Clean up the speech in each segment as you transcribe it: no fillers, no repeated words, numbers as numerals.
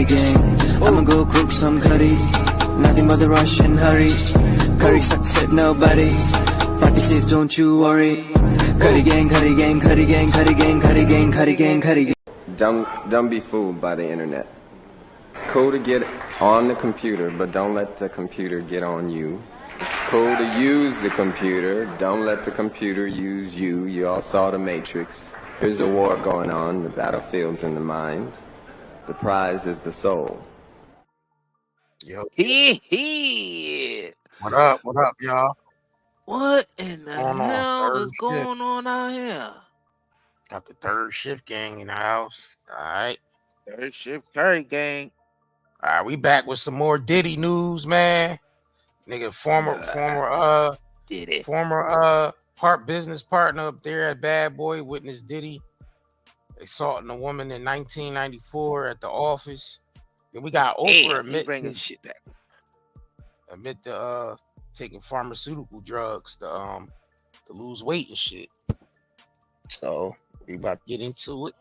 gang. I'ma go cook some curry. Nothing but the rush and hurry. Curry sucks at nobody. Party says don't you worry. Curry gang, curry gang, curry gang, curry gang, curry gang, curry gang, curry gang. Don't be fooled by the internet. It's cool to get on the computer, but don't let the computer get on you. It's cool to use the computer. Don't let the computer use you. You all saw The Matrix. There's a war going on. The battlefield's in the mind. The prize is the soul. Yo. What up, y'all? What in the hell is going on out here? Got the third shift gang in the house. All right. Third shift curry gang. All right, we back with some more Diddy news, man. Nigga, former business partner up there at Bad Boy witnessed Diddy assaulting a woman in 1994 at the office. Then we got Oprah admit to taking pharmaceutical drugs to lose weight and shit. So we about to get into it.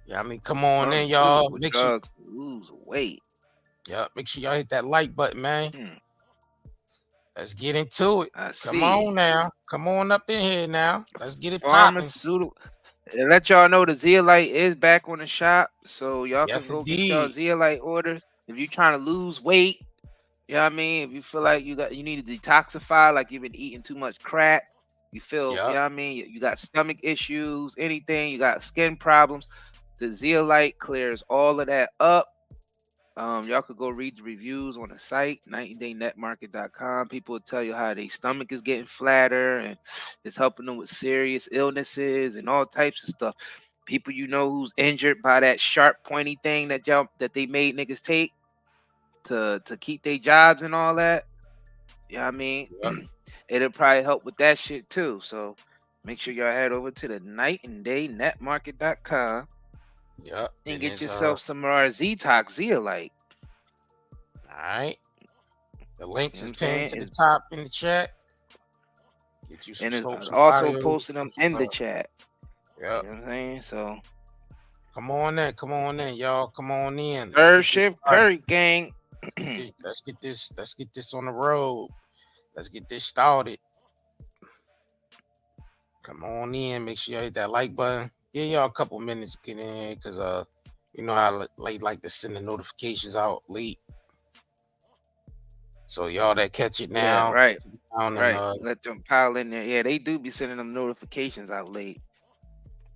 Yeah, I mean, come on in, y'all. Make sure lose weight. Yeah, make sure y'all hit that like button, man. Let's get into it. Come on now. Come on up in here now. Let's get it popping. And let y'all know the Zeolite is back on the shop. So y'all can go get y'all Zeolite orders. If you're trying to lose weight, you know what I mean? If you feel like you need to detoxify, like you've been eating too much crap, you feel, you know what I mean? You got stomach issues, anything, you got skin problems, the Zeolite clears all of that up. Y'all could go read the reviews on the site, 90daynetmarket.com. People will tell you how their stomach is getting flatter and it's helping them with serious illnesses and all types of stuff. People you know who's injured by that sharp, pointy thing that they made niggas take to keep their jobs and all that. You know what I mean? It'll probably help with that shit too. So make sure y'all head over to the 90daynetmarket.com. Yep. And get yourself some of our Ze-Tox Zeolite. All right. The links is pinned to the top in the chat. Get you some and it's also posting them in the chat. Yep. You know what I'm saying? So come on in, y'all. Come on in. Third shift curry gang. Let's get this on the road. Let's get this started. Come on in. Make sure y'all hit that like button. Give y'all a couple minutes to get in because you know I like to send the notifications out late. So y'all that catch it now, right. Let them pile in there. Yeah, they do be sending them notifications out late.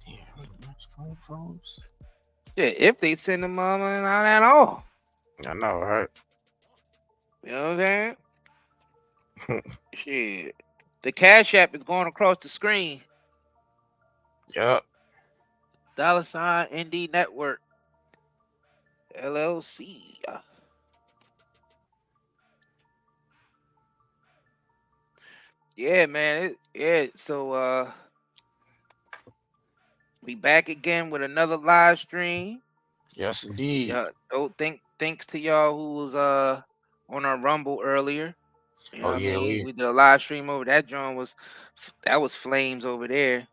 Damn, phone froze. Yeah, if they send them not at all. I know, right? You know what I'm saying? Shit. The Cash App is going across the screen. Yep. $ND Network LLC. Yeah, man. So we back again with another live stream. Yes, indeed. Thanks to y'all who was on our Rumble earlier. You know we did a live stream over that. John was flames over there.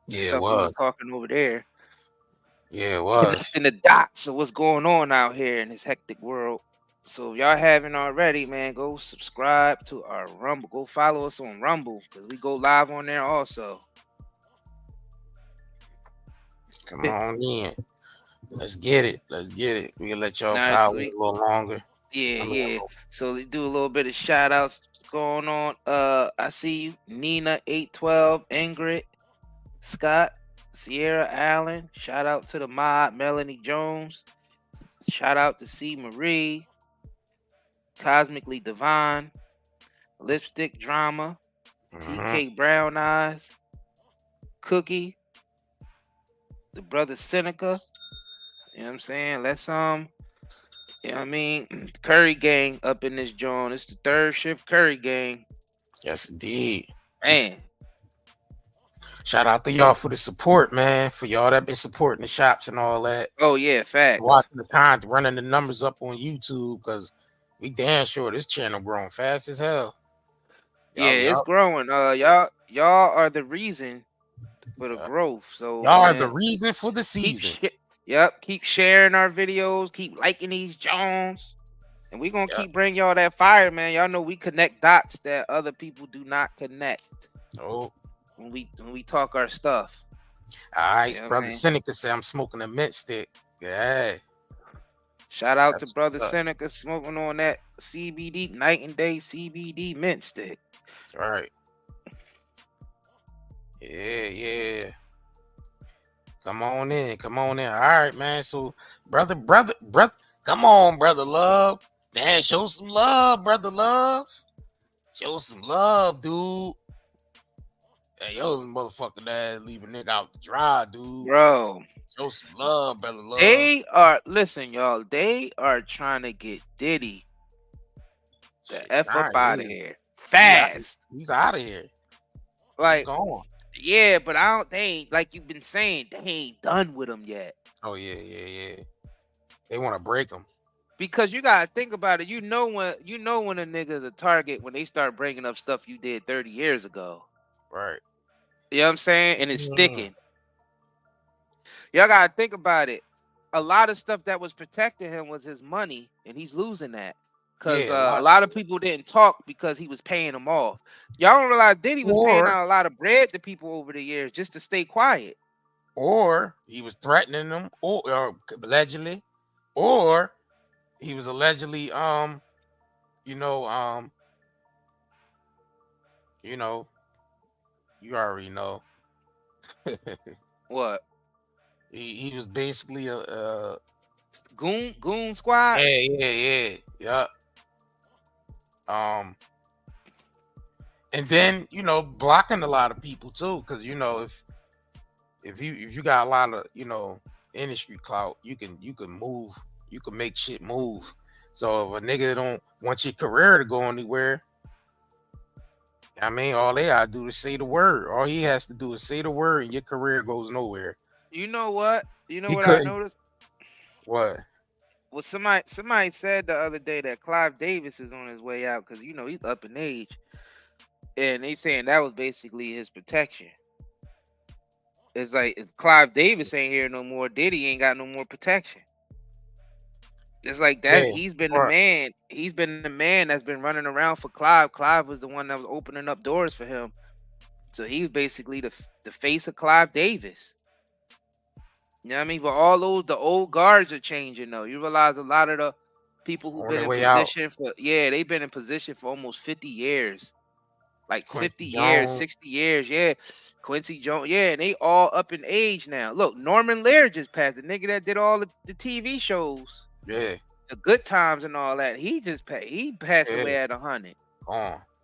Yeah, it was talking over there. Yeah, it was. In the dots of what's going on out here in this hectic world. So if y'all haven't already, man, go subscribe to our Rumble. Go follow us on Rumble because we go live on there also. Come on in. Let's get it. Let's get it. We can let y'all Nice. power a little longer. Yeah. So we do a little bit of shout outs going on. I see you, Nina 812, Ingrid, Scott, Sierra Allen. Shout out to the mod, Melanie Jones. Shout out to C. Marie, Cosmically Divine, Lipstick Drama, TK Brown Eyes, Cookie, the brother Seneca. You know what I'm saying? Let's you know what I mean? Curry Gang up in this joint. It's the third shift Curry Gang. Yes, indeed. Man. Shout out to y'all for the support, man. For y'all that been supporting the shops and all that. Oh yeah, facts. Watching the content, running the numbers up on YouTube, because we damn sure this channel growing fast as hell. It's growing. Y'all are the reason for the growth. So y'all are the reason for the season. Keep sharing our videos, keep liking these Jones, and we're gonna keep bringing y'all that fire, man. Y'all know we connect dots that other people do not connect. Oh, when we talk our stuff. All right, brother Seneca said I'm smoking a mint stick. Yeah. Shout out to brother Seneca smoking on that CBD night and day CBD mint stick. All right. Yeah. Come on in. All right, man. So, brother, come on, brother Love. Man, show some love, brother Love. Show some love, dude. Hey, yo, this motherfucker that leave a nigga out to dry, dude. Bro. Show some love, brother Love. Listen, y'all, they are trying to get Diddy the F up out of here. Fast. He's out of here. Like, gone. Yeah, but they ain't, like you've been saying, they ain't done with him yet. Oh, yeah. They want to break him. Because you gotta think about it. You know when a nigga's a target when they start bringing up stuff you did 30 years ago. Right. You know what I'm saying? And it's sticking. Y'all gotta think about it. A lot of stuff that was protecting him was his money, and he's losing that. Because a lot of people didn't talk because he was paying them off. Y'all don't realize Diddy was paying out a lot of bread to people over the years just to stay quiet. Or he was threatening them, or allegedly, or he was allegedly, you already know. What? He was basically a goon squad. Yeah. And then blocking a lot of people too, because if you got a lot of industry clout, you can move, you can make shit move. So if a nigga don't want your career to go anywhere, I mean, all they gotta do is say the word. All he has to do is say the word, and your career goes nowhere. You know what? What I noticed? What? Well, somebody said the other day that Clive Davis is on his way out because he's up in age, and they saying that was basically his protection. It's like if Clive Davis ain't here no more, Diddy ain't got no more protection. It's like that. He's been the man. He's been the man that's been running around for Clive. Clive was the one that was opening up doors for him. So he was basically the face of Clive Davis. You know what I mean? But the old guards are changing though. You realize a lot of the people who've been in position they've been in position for almost 50 years. Like Quincy 50 Jones. Years, 60 years, yeah. Quincy Jones, yeah, and they all up in age now. Look, Norman Lear just passed, the nigga that did all the TV shows. Yeah. The Good Times and all that. He passed away at 100.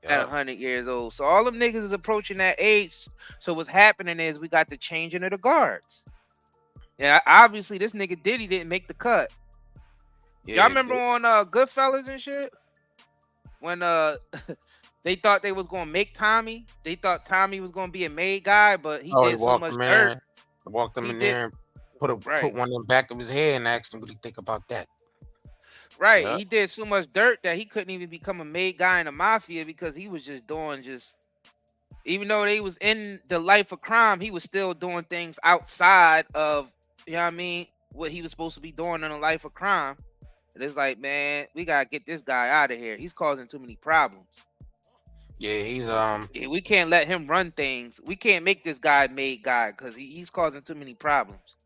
At 100 years old. So all them niggas is approaching that age. So what's happening is we got the changing of the guards. Yeah, obviously this nigga Diddy didn't make the cut. Yeah, y'all remember on Goodfellas and shit? When they thought they was gonna make Tommy. They thought Tommy was gonna be a made guy, but he did so much dirt. Walked him in there and put one in the back of his head and asked him what he think about that. Right. He did so much dirt that he couldn't even become a made guy in the mafia because he was just doing even though they was in the life of crime, he was still doing things outside of, you know what I mean, what he was supposed to be doing in a life of crime. And it's like, man, we gotta get this guy out of here. He's causing too many problems. Yeah, he's Yeah, we can't let him run things. We can't make this guy made guy because he's causing too many problems.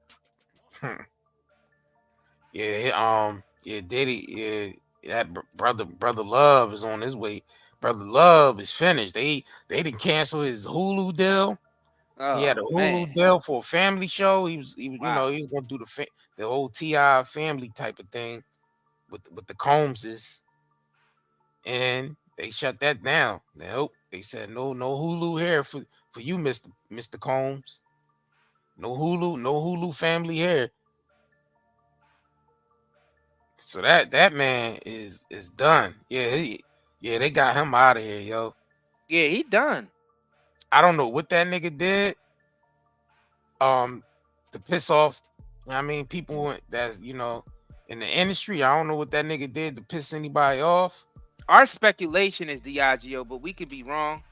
Yeah, Diddy, that brother Love is on his way. Brother Love is finished. They didn't cancel his Hulu deal. He had a Oh man, Hulu deal for a family show. He was you know, wow. he was gonna do the old T.I. family type of thing with the Combses, and they shut that down. Nope, they said no Hulu here for you, Mr. Combs. No Hulu family here. So that man is done. Yeah, they got him out of here, yo. Yeah, he done. I don't know what that nigga did. To piss off, I mean, people that's in the industry. I don't know what that nigga did to piss anybody off. Our speculation is Diageo, but we could be wrong.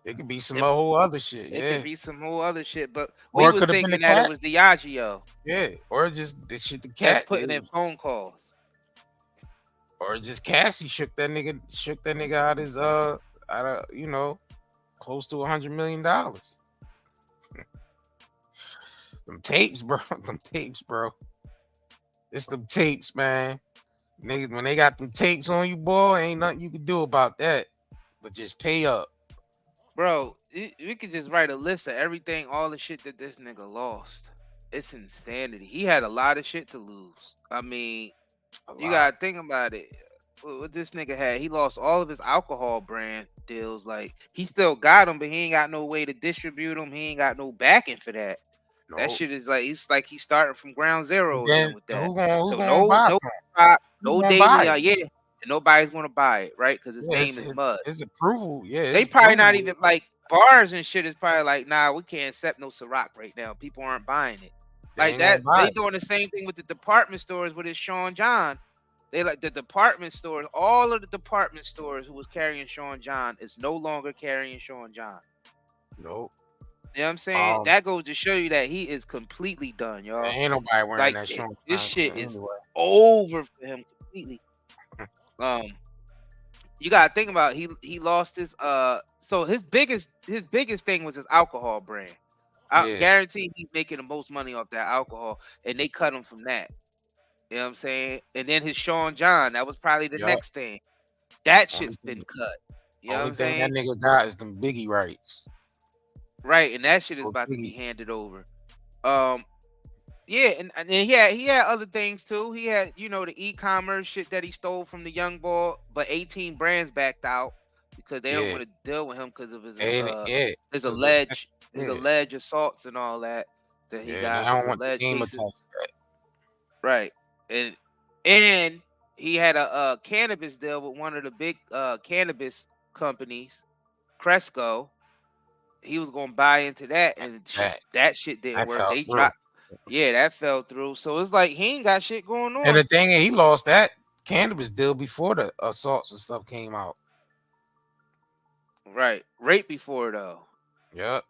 It could be some whole other shit. It Yeah, could be some whole other shit, but or we it was could have been the thinking that it cat. was Diageo. Yeah, or just the shit the That's cat putting did. in phone calls. Or just Cassie shook that nigga out his out of close to $100 million. Them tapes, bro. Them tapes, bro. It's them tapes, man. Niggas, when they got them tapes on you, boy, ain't nothing you can do about that. But just pay up. Bro, we could just write a list of everything, all the shit that this nigga lost. It's insanity. He had a lot of shit to lose. I mean, you gotta think about it. What this nigga had, he lost all of his alcohol brand deals. Like, he still got them, but he ain't got no way to distribute them. He ain't got no backing for that. Nope. That shit is like, it's like he's starting from ground zero Then, again with that. who gonna So buy no gonna daily, buy yeah, and nobody's gonna buy it, right? Because his name is Mud. His approval, yeah. They probably not even like bars and shit is probably like, nah, we can't accept no Ciroc right now. People aren't buying it. Like that, they doing the same thing with the department stores with his Sean John. They like the department stores, all of the department stores who was carrying Sean John is no longer carrying Sean John. Nope. You know what I'm saying? That goes to show you that he is completely done, y'all. Ain't nobody wearing that Sean. This shit is over for him completely. You gotta think about it. He lost his so his biggest thing was his alcohol brand. I guarantee he's making the most money off that alcohol, and they cut him from that. You know what I'm saying? And then his Sean John, that was probably the next thing. That shit's been cut. You know what I'm saying? That nigga got is them Biggie rights. Right, and that shit is about to be handed over. Yeah, and he had other things too. He had, the e-commerce shit that he stole from the young boy, but 18 brands backed out because they don't want to deal with him because of his alleged assaults and all that he got. I don't want the game attached to that. Right, and he had a cannabis deal with one of the big cannabis companies, Cresco. He was gonna buy into that, and that shit didn't work. They dropped. Yeah, that fell through. So it's like he ain't got shit going on. And the thing is, he lost that cannabis deal before the assaults and stuff came out. Right before though. Yep.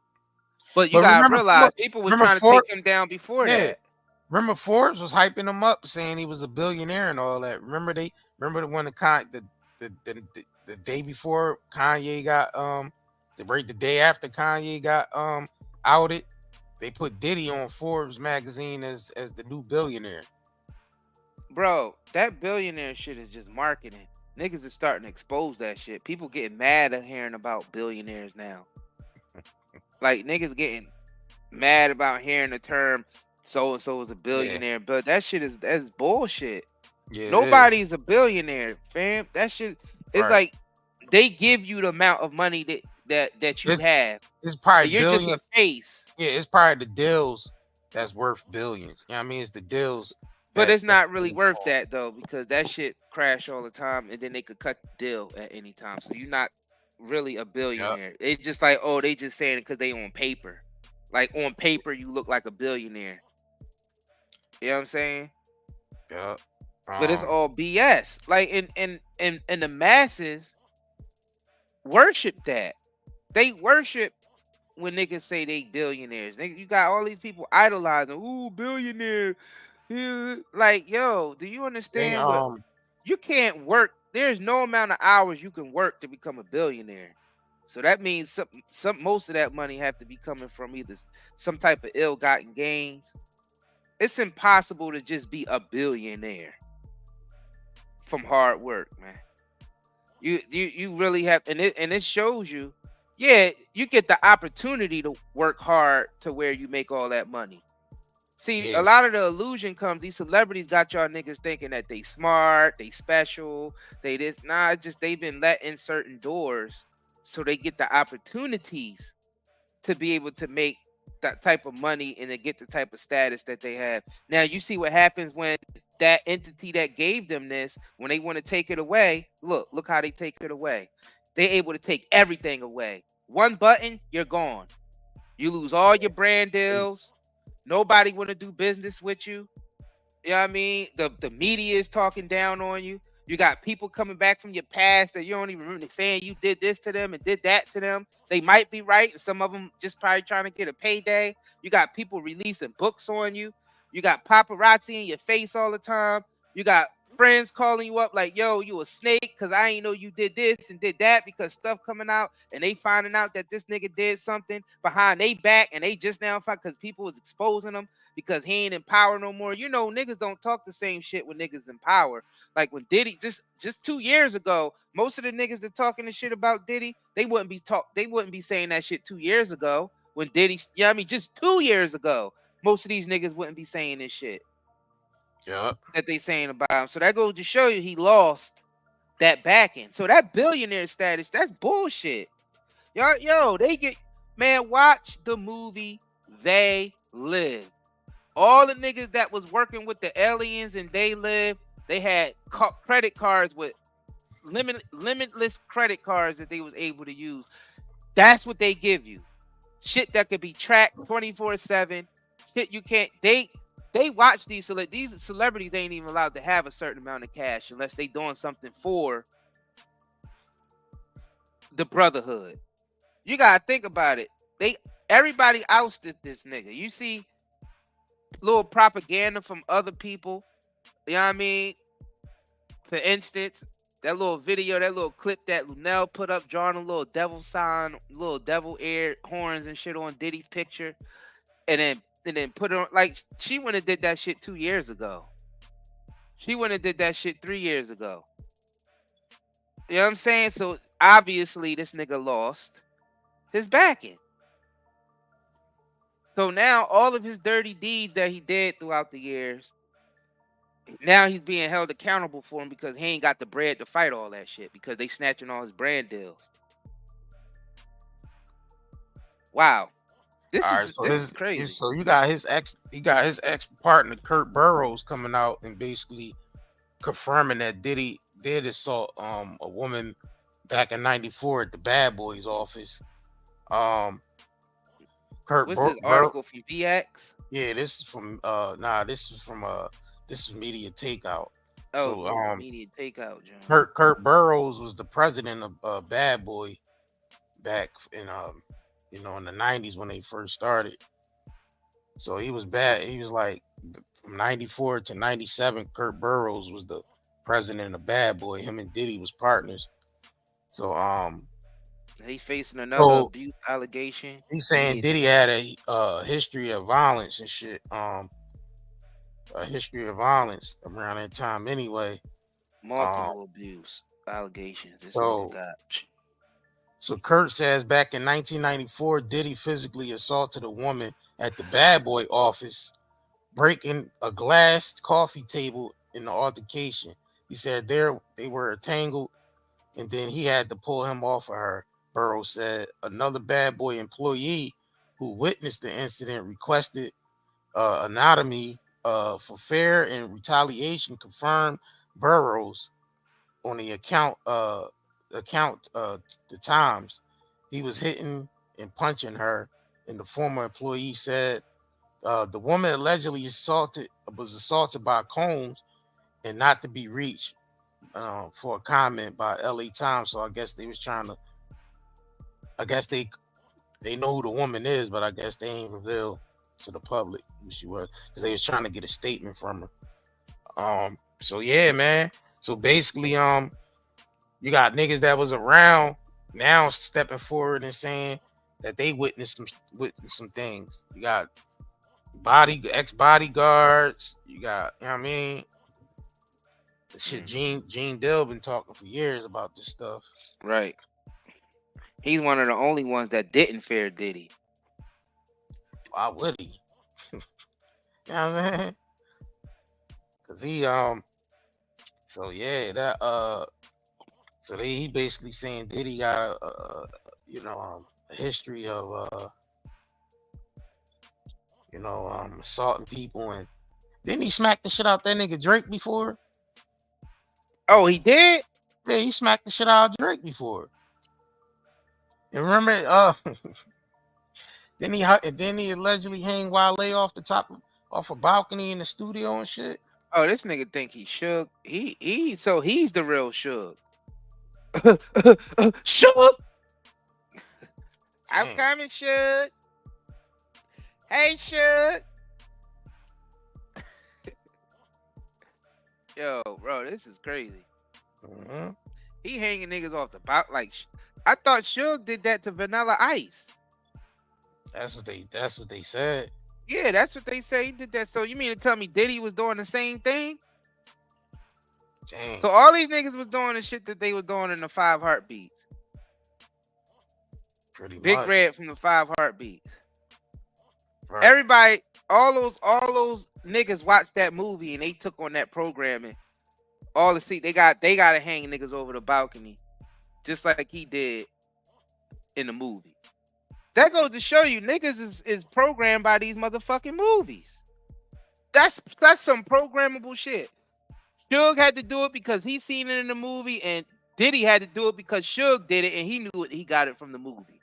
But you gotta realize people was trying to take him down before that. Remember Forbes was hyping him up, saying he was a billionaire and all that. Remember when the day before Kanye got the day after Kanye got outed, they put Diddy on Forbes magazine as the new billionaire. Bro, that billionaire shit is just marketing. Niggas is starting to expose that shit. People getting mad at hearing about billionaires now. Like niggas getting mad about hearing the term so and so is a billionaire, but that's bullshit. Yeah, nobody's a billionaire, fam. That shit is like they give you the amount of money that you have. It's probably you're billions. Just a face. Yeah, it's probably the deals that's worth billions. You know what I mean? It's the deals. But it's not really worth that though, because that shit crash all the time, and then they could cut the deal at any time. So you're not really a billionaire. Yep. It's just like, they just saying it because they on paper. Like on paper, you look like a billionaire. You know what I'm saying? Yeah. But it's all BS. Like and the masses worship that. They worship when niggas say they billionaires. You got all these people idolizing. Ooh, billionaire. Like, yo, do you understand? You can't work. There's no amount of hours you can work to become a billionaire. So that means most of that money have to be coming from either some type of ill-gotten gains, it's impossible to just be a billionaire from hard work, man. You really have, and it shows you, yeah, you get the opportunity to work hard to where you make all that money. See, a lot of the illusion comes, these celebrities got y'all niggas thinking that they smart, they special, they this. Nah, it's just they've been let in certain doors so they get the opportunities to be able to make that type of money and to get the type of status that they have. Now you see what happens when that entity that gave them this, when they want to take it away, look how they take it away. They're able to take everything away. One button, you're gone. You lose all your brand deals. Nobody want to do business with you. You know what I mean? The media is talking down on you. You got people coming back from your past that you don't even remember saying you did this to them and did that to them. They might be right, and some of them just probably trying to get a payday. You got people releasing books on you. You got paparazzi in your face all the time. You got friends calling you up like, yo, you a snake because I ain't know you did this and did that, because stuff coming out and they finding out that this nigga did something behind they back and they just now find because people was exposing them because he ain't in power no more. You know, niggas don't talk the same shit when niggas in power. Like when Diddy, just 2 years ago, most of the niggas that talking the shit about Diddy, they wouldn't be saying that shit 2 years ago. When Diddy, yeah, I mean, just 2 years ago, most of these niggas wouldn't be saying this shit. Yeah. That they saying about him. So that goes to show you he lost that backing. So that billionaire status, that's bullshit. Yo, they get, man, watch the movie They Live. All the niggas that was working with the aliens and They Live, they had credit cards with limitless credit cards that they was able to use. That's what they give you. Shit that could be tracked 24/7. Shit you can't. They watch these celebrities. They ain't even allowed to have a certain amount of cash unless they doing something for the brotherhood. You gotta think about it. Everybody ousted this nigga. You see little propaganda from other people. You know what I mean? For instance, that little video, that little clip that Lunel put up, drawing a little devil sign, little devil ear horns and shit on Diddy's picture, and then put it on, like, she went and did that shit 2 years ago. She went and did that shit 3 years ago. You know what I'm saying? So obviously this nigga lost his backing. So now all of his dirty deeds that he did throughout the years, now he's being held accountable for him because he ain't got the bread to fight all that shit because they snatching all his brand deals. Wow. This is crazy. So you got his ex partner Kurt Burrows coming out and basically confirming that Diddy did assault a woman back in '94 at the Bad Boys office. Kurt What's this article from VX? Yeah, this is from this is Media Takeout. Oh, so, Media Takeout, John. Kurt Burrows was the president of Bad Boy back in in the 90s when they first started. So he was bad. He was like from 94 to 97, Kurt Burrows was the president of Bad Boy. Him and Diddy was partners. So he's facing another abuse allegation. He's saying Diddy had a history of violence and shit. A history of violence around that time anyway. Multiple abuse allegations. So Kurt says back in 1994, Diddy physically assaulted a woman at the Bad Boy office, breaking a glass coffee table in the altercation. He said they were tangled, and then he had to pull him off of her. Burrows said another Bad Boy employee who witnessed the incident requested anatomy for fair and retaliation, confirmed Burrows on the account the Times. He was hitting and punching her, and the former employee said the woman allegedly was assaulted by Combs and not to be reached for a comment by LA Times. So I guess they was trying to, I guess they know who the woman is, but I guess they ain't revealed to the public who she was because they was trying to get a statement from her. So yeah, man. So basically, you got niggas that was around now stepping forward and saying that they witnessed some things. You got ex-bodyguards. You got, you know what I mean? The shit Gene Dill been talking for years about this stuff. Right. He's one of the only ones that didn't fear Diddy. Why would he? You know what I'm saying? Cause he so yeah, that so he basically saying Diddy got a history of assaulting people, and didn't he smack the shit out that nigga Drake before? Oh, he did? Yeah, he smacked the shit out of Drake before. And remember, didn't he allegedly hang Wale off a balcony in the studio and shit? Oh, this nigga think he shook. So he's the real Suge. Suge! I'm coming, Suge. Hey, Suge. Yo, bro, this is crazy. Mm-hmm. He hanging niggas off the bout like I thought Suge did that to Vanilla Ice. That's what they said. Yeah, that's what they say. He did that. So you mean to tell me Diddy was doing the same thing? Dang. So all these niggas was doing the shit that they was doing in the 5 Heartbeats. Pretty Big much. Red from the 5 Heartbeats. Right. Everybody, all those niggas watched that movie and they took on that programming. All the they gotta hang niggas over the balcony, just like he did in the movie. That goes to show you niggas is programmed by these motherfucking movies. That's some programmable shit. Suge had to do it because he seen it in the movie, and Diddy had to do it because Suge did it and he knew it. He got it from the movie,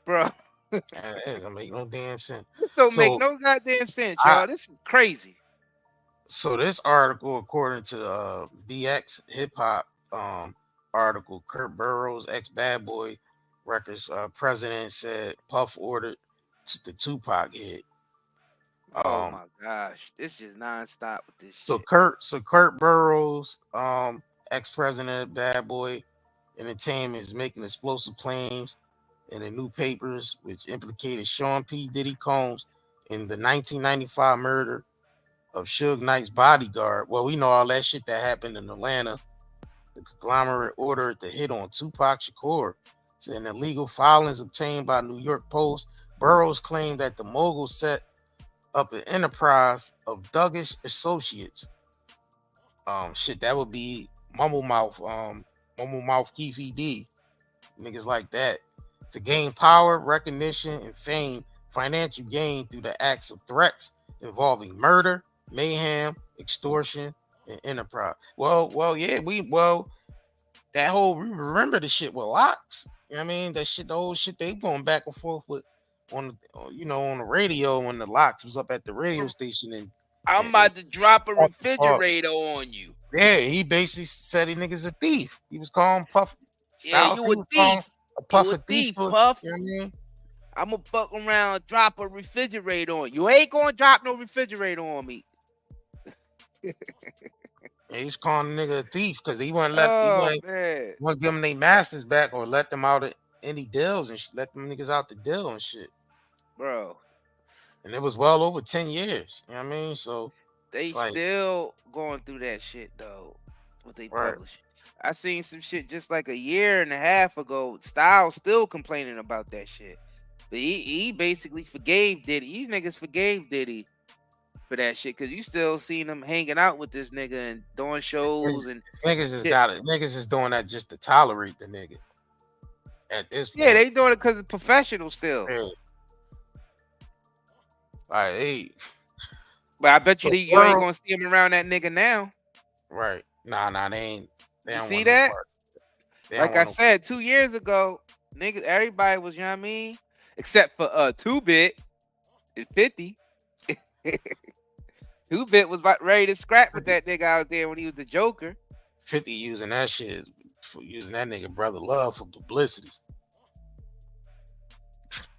bro. That don't make no damn sense. This don't make no goddamn sense, y'all. This is crazy. So this article, according to BX Hip Hop article, Kurt Burrows, ex Bad Boy Records president, said Puff ordered the Tupac hit. Oh my gosh, this is nonstop with this shit. So Kurt Burrows, ex president of Bad Boy Entertainment, is making explosive claims in the new papers, which implicated Sean P. Diddy Combs in the 1995 murder of Suge Knight's bodyguard. Well, we know all that shit that happened in Atlanta. The conglomerate ordered the hit on Tupac Shakur. So in illegal filings obtained by New York Post, Burroughs claimed that the mogul set up an enterprise of Duggish associates. That would be Mumble Mouth Keefe D, niggas like that, to gain power, recognition, and fame, financial gain through the acts of threats involving murder, mayhem, extortion, and enterprise. That whole, remember the shit with Locks? You know what I mean? That shit, the whole shit they going back and forth with on the radio when the Locks was up at the radio station, and I'm about to drop a refrigerator on you. Yeah, he basically said he nigga's a thief. He was calling Puff. Yeah, you a thief. Puff a thief. Puff. You know what I mean? I'm gonna fuck around, drop a refrigerator on you. You ain't gonna drop no refrigerator on me. Yeah, he's calling the nigga a thief because he wouldn't give them their masters back or let them out of any deals and let them niggas out the deal and shit. Bro. And it was well over 10 years. You know what I mean? So they still going through that shit though. What they publish. I seen some shit just like a year and a half ago. Styles still complaining about that shit. But he basically forgave Diddy. These niggas forgave Diddy for that shit because you still seen them hanging out with this nigga and doing shows and niggas just got it. Niggas is doing that just to tolerate the nigga. At this point. Yeah, they doing it because it's professional still. Yeah. Right, but I bet you you ain't gonna see him around that nigga now. Right. Nah, they ain't. They you don't see that? Like I said, 2 years ago, niggas, everybody was, you know what I mean? Except for 2-Bit and 50. 2-Bit was about ready to scrap with that nigga out there when he was the Joker. 50 using that shit for using that nigga Brother Love for publicity.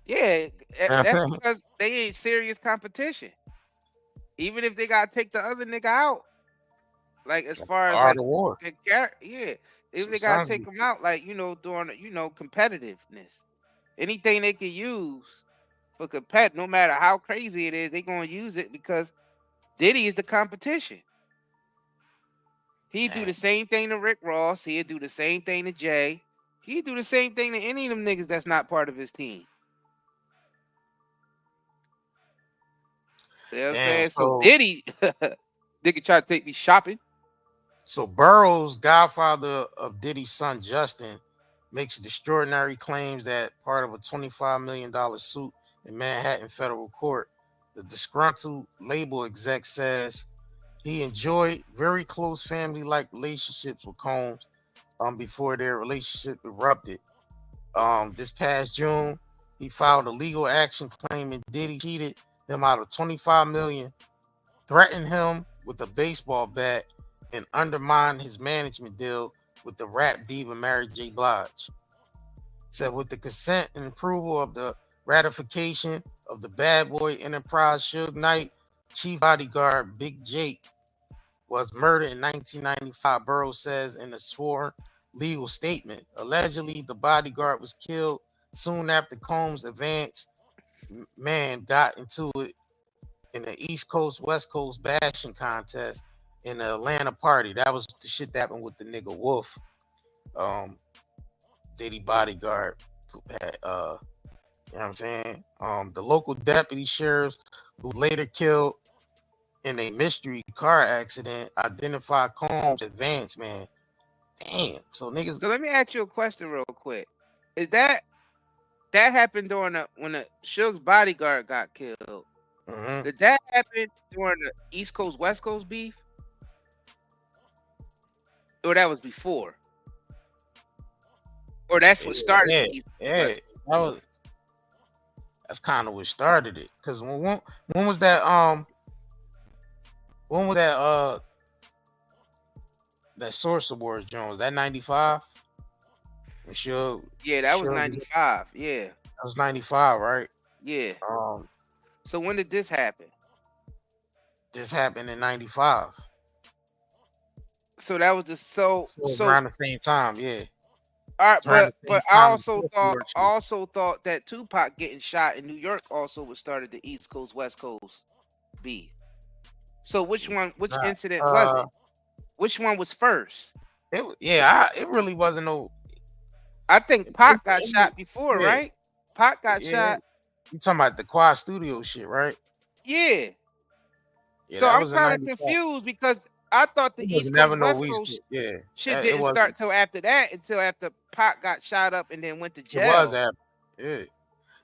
Yeah, that's because they ain't serious competition. Even if they gotta take the other nigga out, like as far as Art of War. Yeah, if they gotta take them out, like doing competitiveness, anything they can use for no matter how crazy it is, they gonna use it because Diddy is the competition. He'd do the same thing to Rick Ross. He'd do the same thing to Jay. He'd do the same thing to any of them niggas that's not part of his team. You know what I'm saying? So Diddy, nigga try to take me shopping. So Burroughs, godfather of Diddy's son Justin, makes extraordinary claims that part of a $25 million suit in Manhattan federal court, the disgruntled label exec says he enjoyed very close family-like relationships with Combs before their relationship erupted. This past June, he filed a legal action claiming Diddy cheated him out of $25 million, threatened him with a baseball bat, and undermined his management deal with the rap diva Mary J. Blige. Said with the consent and approval of the ratification of the Bad Boy Enterprise, Suge Knight chief bodyguard Big Jake was murdered in 1995, Burroughs says in a sworn legal statement. Allegedly, the bodyguard was killed soon after Combs' advanced man got into it in the East Coast, West Coast bashing contest in the Atlanta party. That was the shit that happened with the nigga Wolf. Diddy bodyguard had, you know what I'm saying? The local deputy sheriffs who later killed in a mystery car accident identified Combs' advance man. Damn. So niggas. So let me ask you a question real quick. Is that happened during when the Suge's bodyguard got killed? Mm-hmm. Did that happen during the East Coast West Coast beef? Or that was before? Or that's what started the East Coast West that's kind of what started it. Because when was that that Source Awards joint? Was that 95? Yeah, that was 95. Yeah. That was 95, right? Yeah. So when did this happen? This happened in 95. So that was so around the same time, yeah. All right, but I also thought that Tupac getting shot in New York also was started the East Coast West Coast beef. So which incident was it? Which one was first? It really wasn't no. I think Pac got shot before, right? Pac got shot. You talking about the Quad Studio shit, right? Yeah. So I'm kind of confused because I thought the East Coast West Coast shit didn't start till after that, until after Pac got shot up and then went to jail. It was after. Yeah.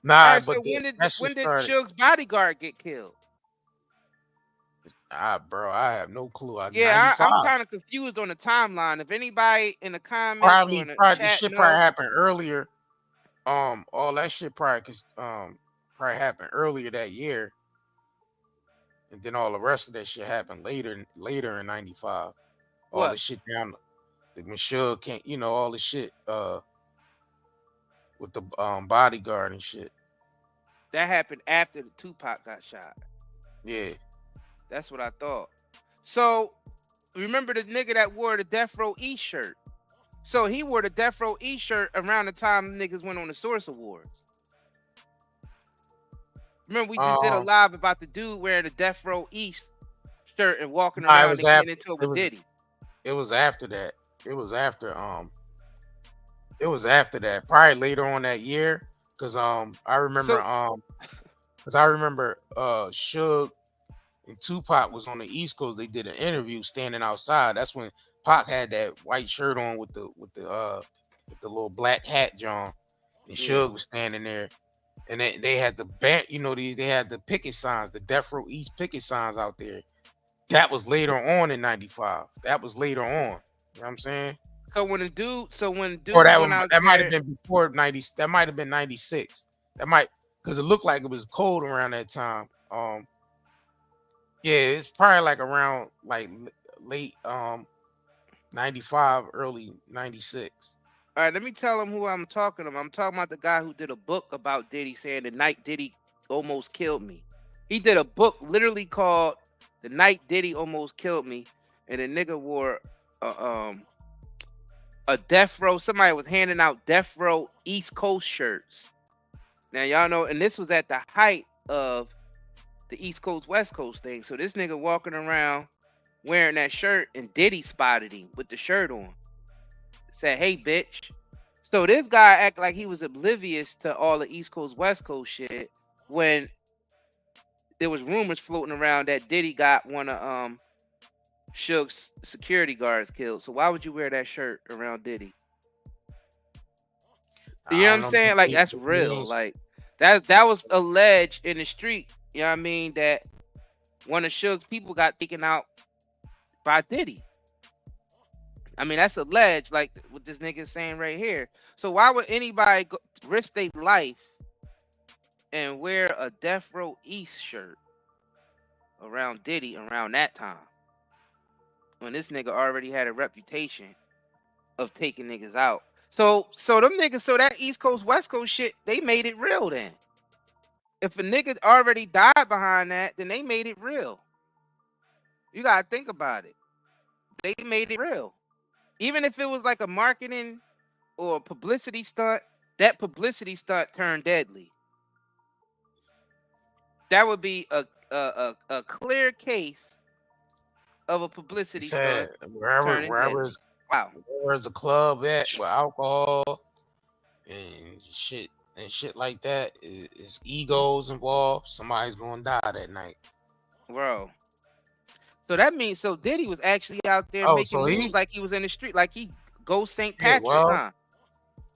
Nah, right, but so when did Suge's bodyguard get killed? Bro, I have no clue. I'm kind of confused on the timeline. If anybody in the comments probably the shit probably happened earlier. All that shit probably happened earlier that year, and then all the rest of that shit happened later in 95. All the shit down the Michelle can't, all the shit with the bodyguard and shit. That happened after the Tupac got shot. Yeah. That's what I thought. So, remember the nigga that wore the Death Row E shirt? So, he wore the Death Row E shirt around the time niggas went on the Source Awards. Remember, we just did a live about the dude wearing the Death Row East shirt and walking around and getting into it with Diddy. It was after that. It was after that. Probably later on that year. Because I remember Suge and Tupac was on the East Coast. They did an interview standing outside. That's when Pac had that white shirt on with the little black hat, John. And Suge was standing there. And they had the band, they had the picket signs, the Death Row East picket signs out there. That was later on in 95. That was later on. You know what I'm saying? So when dude that might have been before 90. That might have been 96. Because it looked like it was cold around that time. Yeah, it's probably like around late 95, early 96. All right, let me tell him who I'm talking about. I'm talking about the guy who did a book about Diddy, saying the night Diddy almost killed me. He did a book literally called The Night Diddy Almost Killed Me, and the nigga wore a Death Row. Somebody was handing out Death Row East Coast shirts. Now y'all know, and this was at the height of the East Coast West Coast thing. So this nigga walking around wearing that shirt, and Diddy spotted him with the shirt on. Said, "Hey, bitch." So this guy act like he was oblivious to all the East Coast West Coast shit when there was rumors floating around that Diddy got one of Suge's security guards killed. So why would you wear that shirt around Diddy? You know what I'm saying? Like, that's real. Like, that was alleged in the street. You know what I mean? That one of Suge's people got taken out by Diddy. I mean, that's alleged, like what this nigga is saying right here. So why would anybody risk their life and wear a Death Row East shirt around Diddy around that time, when this nigga already had a reputation of taking niggas out? So them niggas, so that East Coast West Coast shit, they made it real then. If a nigga already died behind that, then they made it real. You gotta think about it. They made it real. Even if it was like a marketing or a publicity stunt, that publicity stunt turned deadly. That would be a clear case of a publicity stunt. Wherever's a club at with alcohol and shit like that, is egos involved, somebody's gonna die that night, bro. So that means, so Diddy was actually out there making moves like he was in the street, like he goes St. Patrick's, huh?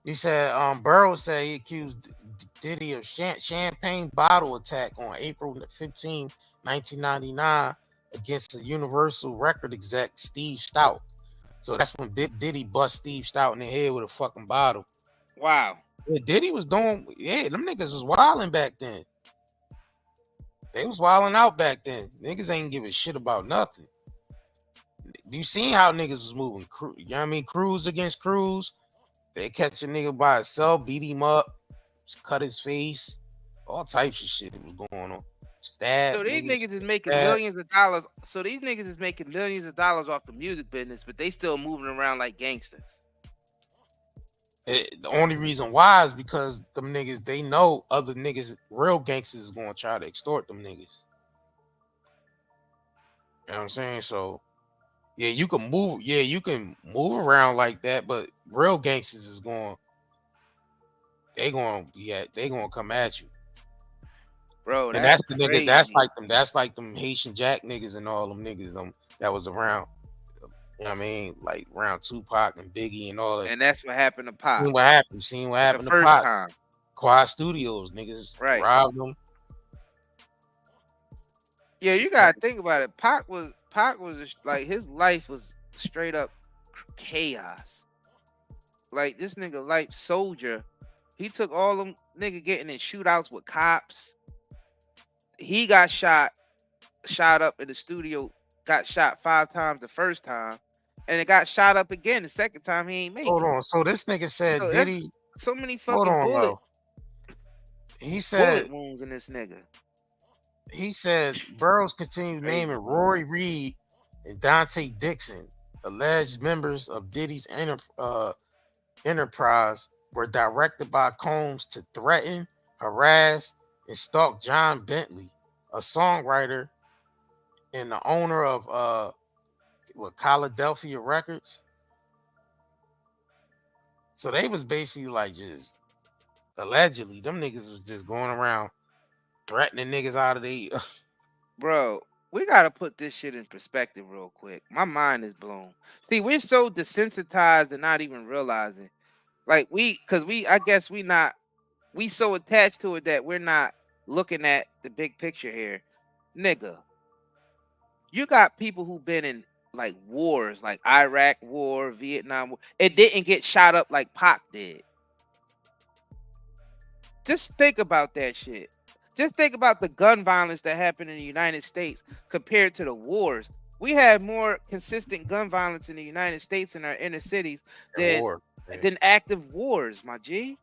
He said, Burroughs said he accused Diddy of champagne bottle attack on April 15, 1999 against a Universal Record exec, Steve Stout. So that's when Diddy bust Steve Stout in the head with a fucking bottle. Wow. Yeah, Diddy was doing, them niggas was wilding back then. They was wilding out back then. Niggas ain't give a shit about nothing. You seen how niggas was moving? You know what I mean? Crews against crews. They catch a nigga by himself, beat him up, cut his face, all types of shit that was going on. Stab. So these niggas is making millions of dollars. So these niggas is making millions of dollars off the music business, but they still moving around like gangsters. The only reason why is because them niggas, they know other niggas, real gangsters, is going to try to extort them niggas. You know what I'm saying? So, yeah, you can move. Yeah, you can move around like that, but real gangsters is going. They going to come at you, bro. And that's the niggas. That's like them Haitian Jack niggas and all them niggas that was around. You know what I mean? Like around Tupac and Biggie and all that. And that's what happened to Pac. Seen what happened to Pac. Time. Quad Studios, niggas robbed them. Yeah, you gotta think about it. Pac was like, his life was straight up chaos. Like, this nigga life soldier. He took all them nigga getting in shootouts with cops. He got shot up in the studio, got shot 5 times the first time. And it got shot up again the second time. He ain't made it. Hold on. So this nigga said Diddy. So many fucking bullets. He said bullet wounds in this nigga. He said Burroughs continued naming Rory Reed and Dante Dixon, alleged members of Diddy's enterprise, were directed by Combs to threaten, harass, and stalk John Bentley, a songwriter and the owner of Philadelphia Records. So they was basically like, just allegedly, them niggas was just going around threatening niggas out of the. Bro, we gotta put this shit in perspective real quick. My mind is blown. See, we're so desensitized and not even realizing. Like, I guess we so attached to it that we're not looking at the big picture here. Nigga, you got people who've been in like wars, like Iraq War, Vietnam War. It didn't get shot up like Pac did. Just think about that shit. Just think about the gun violence that happened in the United States compared to the wars. We had more consistent gun violence in the United States in our inner cities than active wars, my G.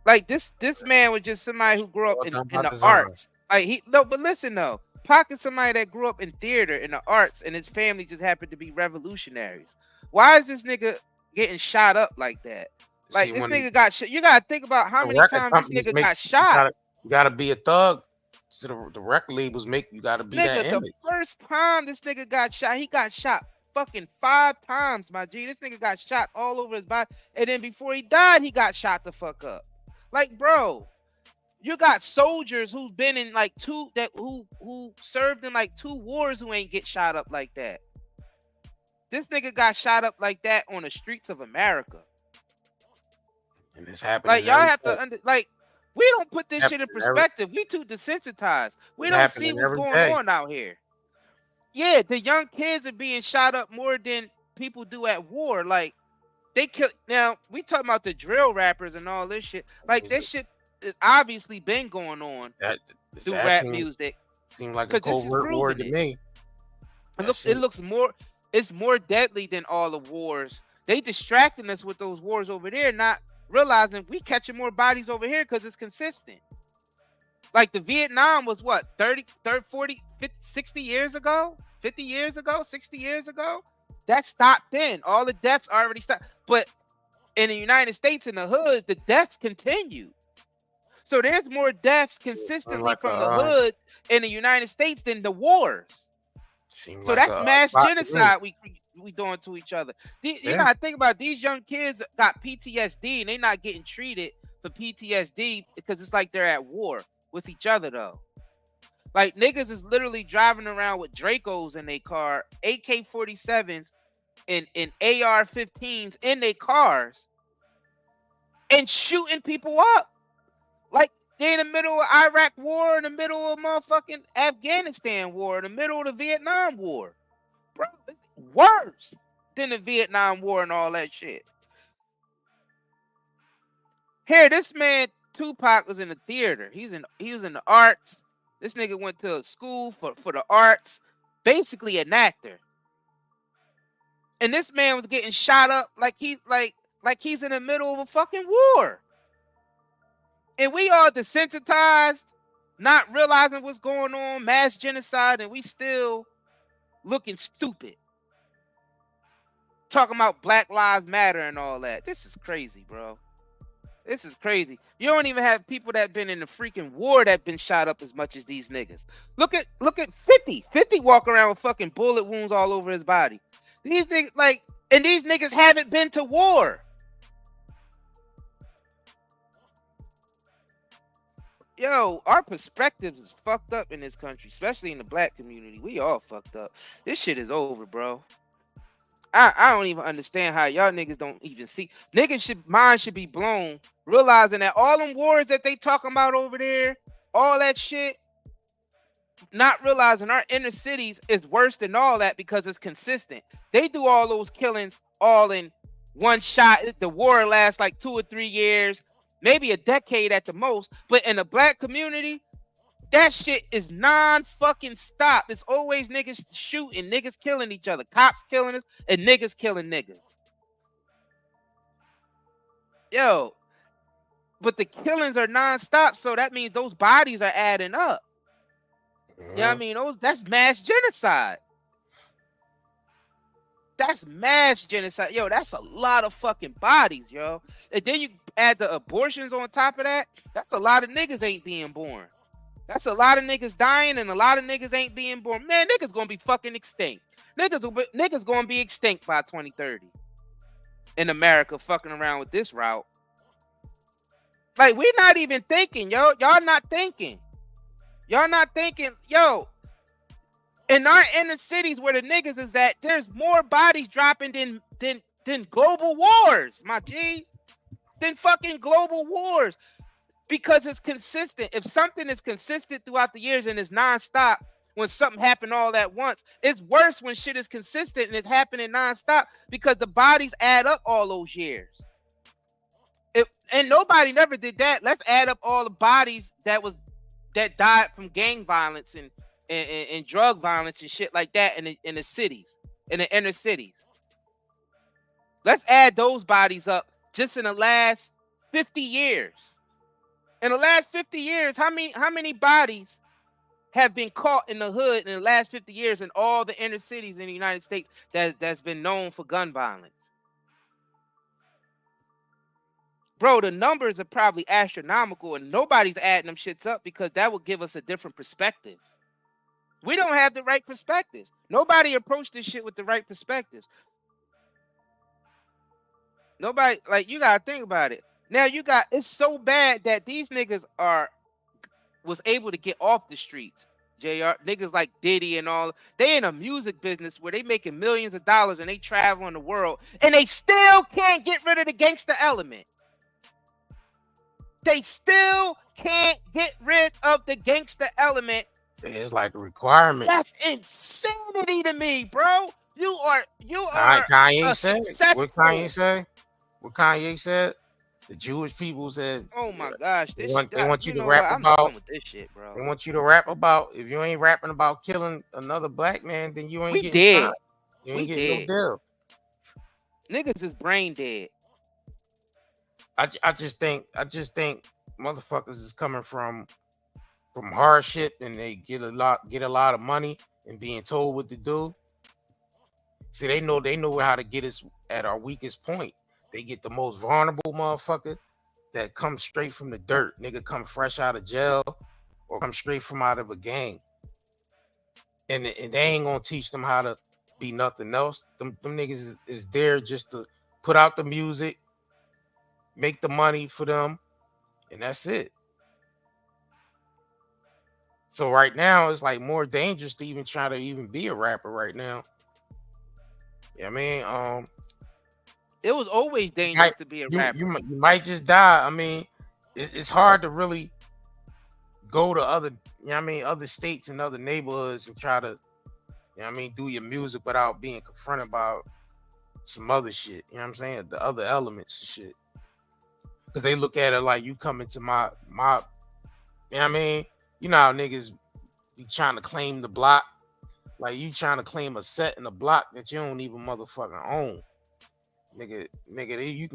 Like, this man was just somebody who grew up in the arts. Like, but listen though. Pac is somebody that grew up in theater, in the arts, and his family just happened to be revolutionaries. Why is this nigga getting shot up like that? Like, this nigga got shit. You gotta think about how many times this nigga got shot. You gotta be a thug. So the record labels make you gotta be that image. The first time this nigga got shot, he got shot fucking 5 times, my G. This nigga got shots all over his body. And then before he died, he got shot the fuck up. Like, bro, you got soldiers who's been in like who served in like 2 wars who ain't get shot up like that. This nigga got shot up like that on the streets of America. And it's happening. Like, y'all have to we don't put this shit in perspective. We too desensitized. We don't see what's going on out here. Yeah, the young kids are being shot up more than people do at war. Like, they kill. Now, we talking about the drill rappers and all this shit. Like, this shit has obviously been going on through rap music. Seemed like a covert war to me. It looks more. It's more deadly than all the wars. They distracting us with those wars over there, not realizing we catching more bodies over here because it's consistent. Like, the Vietnam was what, 30, 40, 50, 60 years ago? 50 years ago? 60 years ago? That stopped then. All the deaths already stopped. But in the United States, in the hoods, the deaths continue. So there's more deaths consistently from the hoods in the United States than the wars. So that's mass genocide we doing to each other. You gotta think about, these young kids got PTSD and they not getting treated for PTSD because it's like they're at war with each other though. Like, niggas is literally driving around with Dracos in their car, AK-47s and AR-15s in their cars and shooting people up. Like, they're in the middle of Iraq war, in the middle of motherfucking Afghanistan war, in the middle of the Vietnam war. Bro, it's worse than the Vietnam war and all that shit. Here, this man, Tupac, was in the theater. He was in the arts. This nigga went to a school for the arts, basically an actor. And this man was getting shot up like he's in the middle of a fucking war. And we all desensitized, not realizing what's going on, mass genocide, and we still looking stupid. Talking about Black Lives Matter and all that. This is crazy, bro. This is crazy. You don't even have people that been in the freaking war that been shot up as much as these niggas. Look at 50. 50 walk around with fucking bullet wounds all over his body. These niggas, and these niggas haven't been to war. Yo, our perspectives is fucked up in this country, especially in the black community. We all fucked up. This shit is over, bro. I don't even understand how y'all niggas don't even see. Niggas mind should be blown, realizing that all them wars that they talking about over there, all that shit, not realizing our inner cities is worse than all that because it's consistent. They do all those killings all in one shot. The war lasts like 2 or 3 years, maybe a decade at the most. But in the black community, that shit is non-fucking stop. It's always niggas shooting, niggas killing each other, cops killing us, and niggas killing niggas. Yo, but the killings are non-stop, so that means those bodies are adding up. You know what I mean? That's mass genocide. That's mass genocide. Yo, that's a lot of fucking bodies, yo. And then you add the abortions on top of that. That's a lot of niggas ain't being born. That's a lot of niggas dying and a lot of niggas ain't being born. Man, niggas gonna be fucking extinct. Niggas gonna be extinct by 2030 in America, fucking around with this route. Like, we're not even thinking, yo. Y'all not thinking. Y'all not thinking, yo. In our inner cities where the niggas is at, there's more bodies dropping than global wars, my G. Than fucking global wars. Because it's consistent. If something is consistent throughout the years and it's nonstop, when something happened all at once, it's worse when shit is consistent and it's happening nonstop because the bodies add up all those years. And nobody never did that. Let's add up all the bodies that died from gang violence and drug violence and shit like that in the cities, in the inner cities. Let's add those bodies up just in the last 50 years. In the last 50 years, how many bodies have been caught in the hood in the last 50 years in all the inner cities in the United States that's been known for gun violence? bro, the numbers are probably astronomical, and nobody's adding them shits up because that would give us a different perspective. We don't have the right perspectives. Nobody approached this shit with the right perspectives. Nobody, like, you gotta think about it. Now it's so bad that these niggas was able to get off the streets. JR, niggas like Diddy and all, they in a music business where they making millions of dollars and they traveling the world and they still can't get rid of the gangster element. They still can't get rid of the gangster element. It's like a requirement. That's insanity to me, bro. You are Kanye said. What Kanye say? What Kanye said? The Jewish people said, "Oh my gosh, they want you to rap about with this shit, bro. They want you to rap about. If you ain't rapping about killing another black man, then you ain't getting dead. signed. You ain't getting no deal. Niggas is brain dead. I just think motherfuckers is coming from hardship and they get a lot of money and being told what to do. See, they know how to get us at our weakest point. They get the most vulnerable motherfucker that comes straight from the dirt. Nigga come fresh out of jail or come straight from out of a gang. And they ain't gonna teach them how to be nothing else. Them niggas is there just to put out the music, make the money for them, and that's it. So right now, it's like more dangerous to even try to even be a rapper right now. Yeah, I mean, it was always dangerous to be a rapper. You might just die. I mean, it's hard to really go to other, other states and other neighborhoods and try to, do your music without being confronted by some other shit. You know what I'm saying? The other elements and shit. Because they look at it like you come into my, you know what I mean? You know how niggas be trying to claim the block. Like you trying to claim a set in a block that you don't even motherfucking own. Nigga, you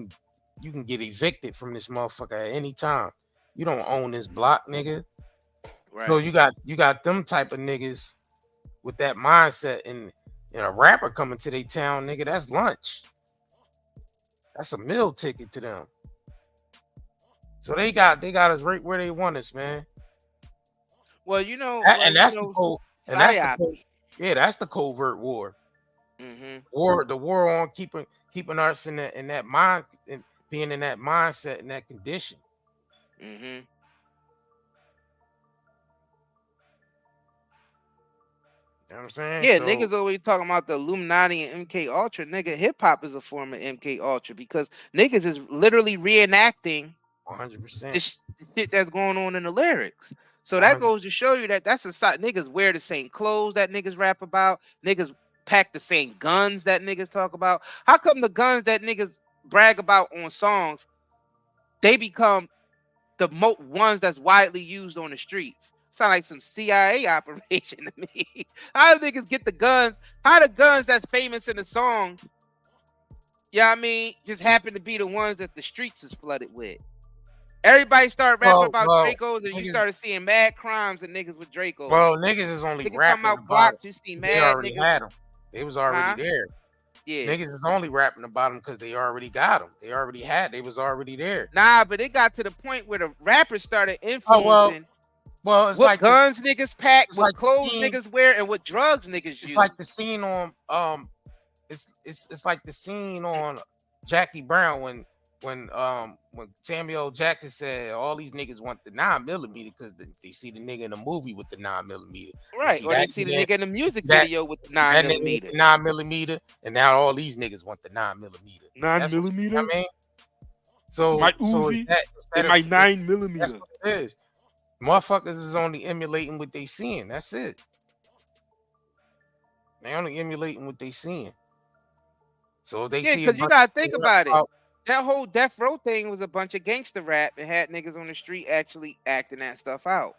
can get evicted from this motherfucker at any time. You don't own this block, nigga. Right. So you got them type of niggas with that mindset, and a rapper coming to their town, nigga, that's lunch. That's a meal ticket to them. So they got us right where they want us, man. Well, that's the covert war. Mm-hmm. The war on keeping us in that mind, and being in that mindset, in that condition. Mm-hmm. You know what I'm saying? Yeah, niggas always talking about the Illuminati and MK Ultra. Nigga, hip hop is a form of MK Ultra because niggas is literally reenacting 100% the shit that's going on in the lyrics. So that 100%. Goes to show you that that's a side. Niggas wear the same clothes that niggas rap about. Niggas pack the same guns that niggas talk about. How come the guns that niggas brag about on songs, they become the ones that's widely used on the streets? Sound like some CIA operation to me. How do niggas get the guns? How the guns that's famous in the songs, just happen to be the ones that the streets is flooded with? Everybody started rapping about Dracos, and you started seeing mad crimes and niggas with Dracos. Well, niggas is only rapping about blocks. You see mad they already niggas. had them. They was already there. Yeah, niggas is only rapping about them because they already got them. They already had. They was already there. Nah, but it got to the point where the rappers started influencing. Well, it's what like guns niggas pack, what clothes niggas wear, and what drugs niggas use. It's like the scene on it's like the scene on Jackie Brown when Samuel Jackson said all these niggas want the 9mm because they see the nigga in the movie with the 9mm. Right, or they see the nigga in the music video with the 9mm. 9mm, and now all these niggas want the 9mm. 9mm? You know what I mean? So my Uzi and my 9mm. That's what it is. Motherfuckers is only emulating what they seeing. That's it. They only emulating what they seeing. So they see. Because you gotta think about it. That whole Death Row thing was a bunch of gangster rap and had niggas on the street actually acting that stuff out.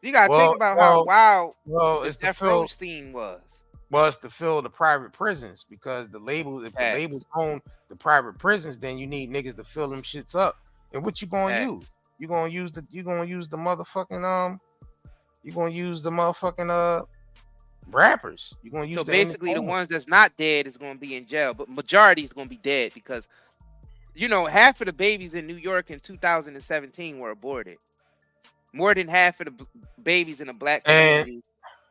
You gotta think about how wild the Death Row scene was. Well, it's to fill the private prisons because the labels, if the labels own the private prisons, then you need niggas to fill them shits up. And what you gonna use? You're gonna use the motherfucking rappers. You're gonna use so basically the ones that's not dead is gonna be in jail, but majority is gonna be dead because half of the babies in New York in 2017 were aborted. More than half of the babies in the black community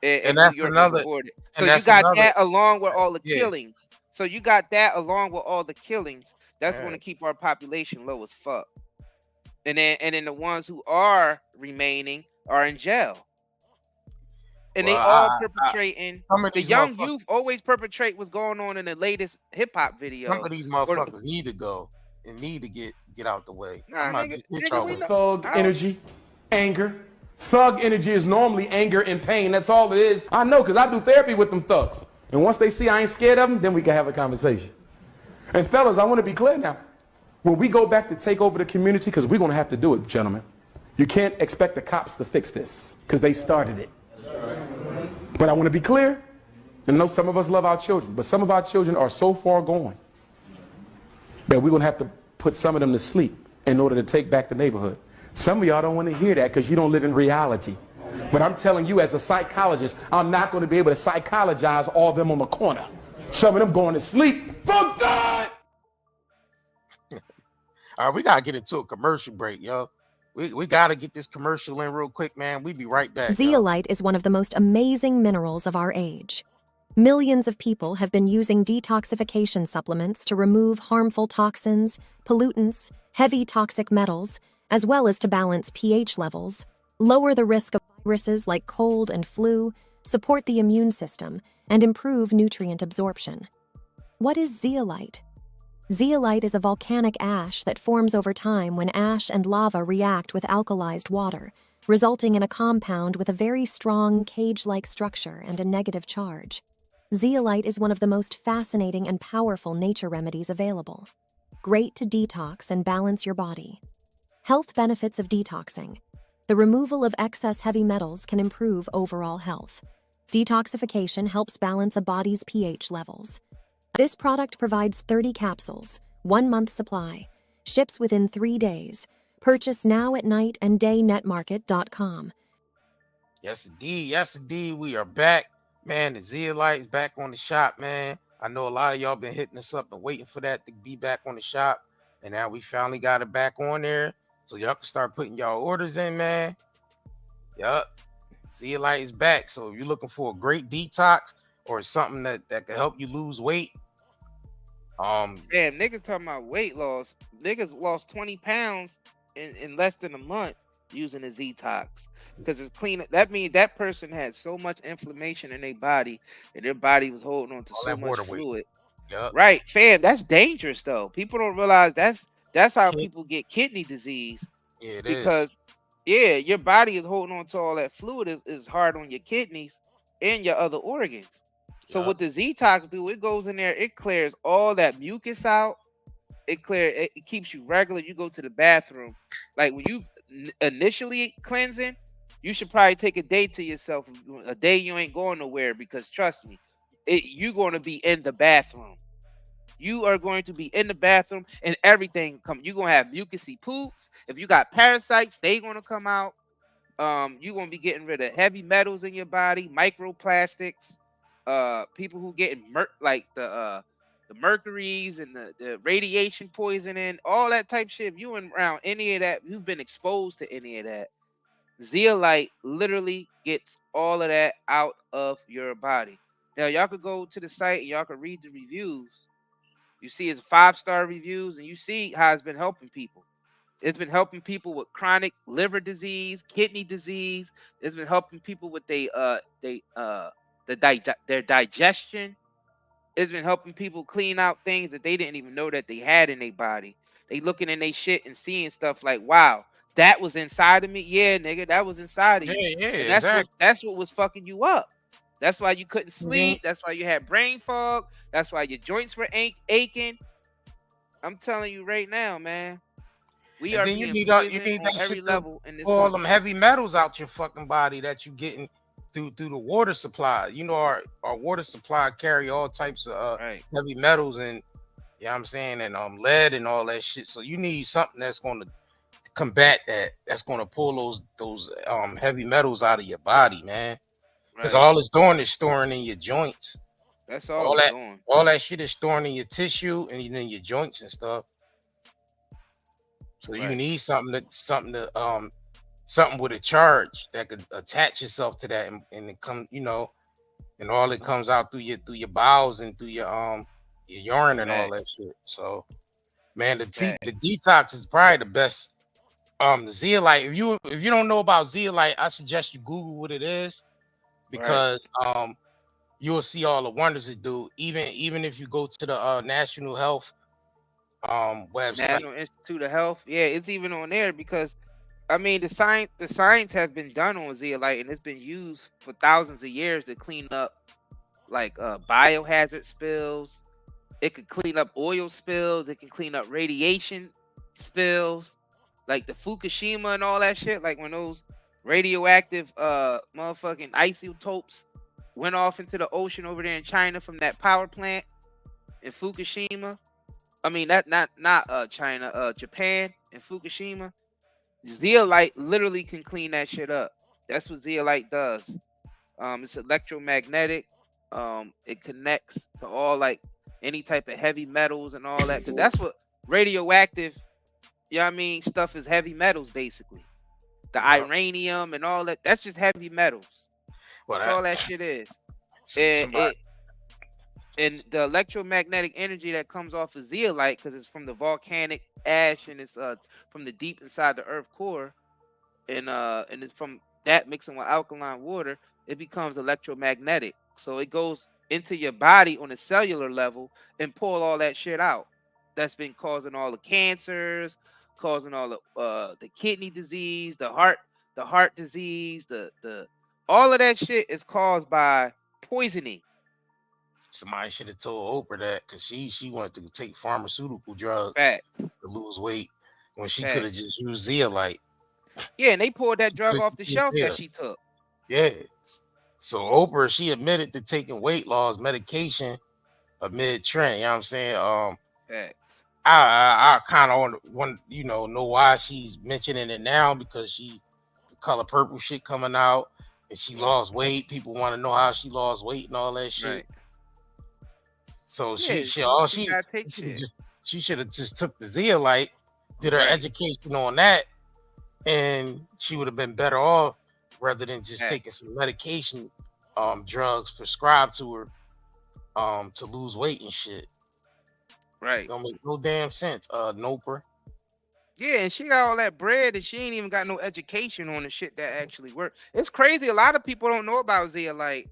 in New York was aborted. So you got that along with all the killings. So you got that along with all the killings. That's going to keep our population low as fuck. And then the ones who are remaining are in jail. And they all perpetrating. The young youth always perpetrate what's going on in the latest hip hop video. Some of these motherfuckers need to go and need to get out the way. Thug energy, anger. Thug energy is normally anger and pain. That's all it is. I know, because I do therapy with them thugs. And once they see I ain't scared of them, then we can have a conversation. And fellas, I want to be clear now. When we go back to take over the community, because we're going to have to do it, gentlemen, you can't expect the cops to fix this, because they started it. But I want to be clear, and I know some of us love our children, but some of our children are so far gone that we're going to have to put some of them to sleep in order to take back the neighborhood. Some of y'all don't want to hear that because you don't live in reality. But I'm telling you, as a psychologist, I'm not going to be able to psychologize all of them on the corner. Some of them going to sleep. Fuck God! All right, we got to get into a commercial break, yo. We got to get this commercial in real quick, man. We be right back. Zeolite is one of the most amazing minerals of our age. Millions of people have been using detoxification supplements to remove harmful toxins, pollutants, heavy toxic metals, as well as to balance pH levels, lower the risk of viruses like cold and flu, support the immune system, and improve nutrient absorption. What is zeolite? Zeolite is a volcanic ash that forms over time when ash and lava react with alkalized water, resulting in a compound with a very strong cage-like structure and a negative charge. Zeolite is one of the most fascinating and powerful nature remedies available. Great to detox and balance your body. Health benefits of detoxing. The removal of excess heavy metals can improve overall health. Detoxification helps balance a body's pH levels. This product provides 30 capsules, 1 month supply, ships within 3 days. Purchase now at night and daynetmarket.com. Yes, indeed. We are back. Man, the Zeolite is back on the shop, man. I know a lot of y'all been hitting us up and waiting for that to be back on the shop. And now we finally got it back on there. So y'all can start putting y'all orders in, man. Yup. Zeolite is back. So if you're looking for a great detox or something that can help you lose weight. Damn, niggas talking about weight loss. Niggas lost 20 pounds in less than a month using the Ze-Tox. Because it's clean. That means that person had so much inflammation in their body and their body was holding on to so much fluid. Yep. Right, fam. That's dangerous though. People don't realize that's how people get kidney disease. Yeah, it because your body is holding on to all that fluid is hard on your kidneys and your other organs. So what the Ze-Tox do, it goes in there, it clears all that mucus out. It keeps you regular. You go to the bathroom. Like when you initially cleansing, you should probably take a day to yourself. A day you ain't going nowhere because trust me, you're going to be in the bathroom. You are going to be in the bathroom and everything come. You're going to have mucusy poops. If you got parasites, they going to come out. You're going to be getting rid of heavy metals in your body, microplastics. People who getting the mercuries and the radiation poisoning, all that type shit. If you around any of that, you've been exposed to any of that. Zeolite literally gets all of that out of your body. Now y'all could go to the site and y'all can read the reviews. You see it's 5-star reviews and you see how it's been helping people. It's been helping people with chronic liver disease, kidney disease. It's been helping people with their digestion. It's been helping people clean out things that they didn't even know that they had in their body. They looking in their shit and seeing stuff like, wow, that was inside of me. Yeah, nigga, that was inside of you. Yeah, that's what was fucking you up. That's why you couldn't sleep. That's why you had brain fog. That's why your joints were aching. I'm telling you right now, man. We are being poisoned on every level in this country. All them heavy metals out your fucking body that you getting through the water supply. You know, our water supply carry all types of heavy metals and I'm saying, and lead and all that shit. So you need something that's going to combat that. That's going to pull those heavy metals out of your body, man. Because all it's doing is storing in your joints. That's all it's doing. All that shit is storing in your tissue and in your joints and stuff. So you need something with a charge that could attach yourself to that, and it come, and all it comes out through your bowels and through your urine and all that shit. So, man, the Detox is probably the best. The Zeolite. If you don't know about Zeolite, I suggest you Google what it is, because you'll see all the wonders it do. Even if you go to the National Health website, National Institute of Health, it's even on there, because I mean the science has been done on zeolite, and it's been used for thousands of years to clean up like biohazard spills. It could clean up oil spills. It can clean up radiation spills, like the Fukushima and all that shit. Like when those radioactive motherfucking isotopes went off into the ocean over there in China from that power plant in Fukushima. I mean, not China, Japan and Fukushima. Zeolite literally can clean that shit up. That's what zeolite does. It's electromagnetic. It connects to all like any type of heavy metals and all that. Cause that's what radioactive, stuff is. Heavy metals, basically. The uranium and all that. That's just heavy metals. That's all that shit is. And the electromagnetic energy that comes off of zeolite, because it's from the volcanic ash, and it's from the deep inside the earth core, and it's from that mixing with alkaline water, it becomes electromagnetic. So it goes into your body on a cellular level and pull all that shit out. That's been causing all the cancers, causing all the kidney disease, the heart disease, the all of that shit is caused by poisoning. Somebody should have told Oprah that, because she wanted to take pharmaceutical drugs to lose weight when she could have just used zeolite. Yeah, and they pulled that drug off the shelf that she took. Yeah. So Oprah, she admitted to taking weight loss medication amid trend. You know what I'm saying? I kind of want know why she's mentioning it now, because the Color Purple shit coming out, and she lost weight. People want to know how she lost weight and all that shit. Right. So she should have just took the zeolite, did her education on that, and she would have been better off, rather than just taking some medication, drugs prescribed to her, to lose weight and shit. Right. Don't make no damn sense. Oprah. Yeah, and she got all that bread, and she ain't even got no education on the shit that actually works. It's crazy. A lot of people don't know about zeolite.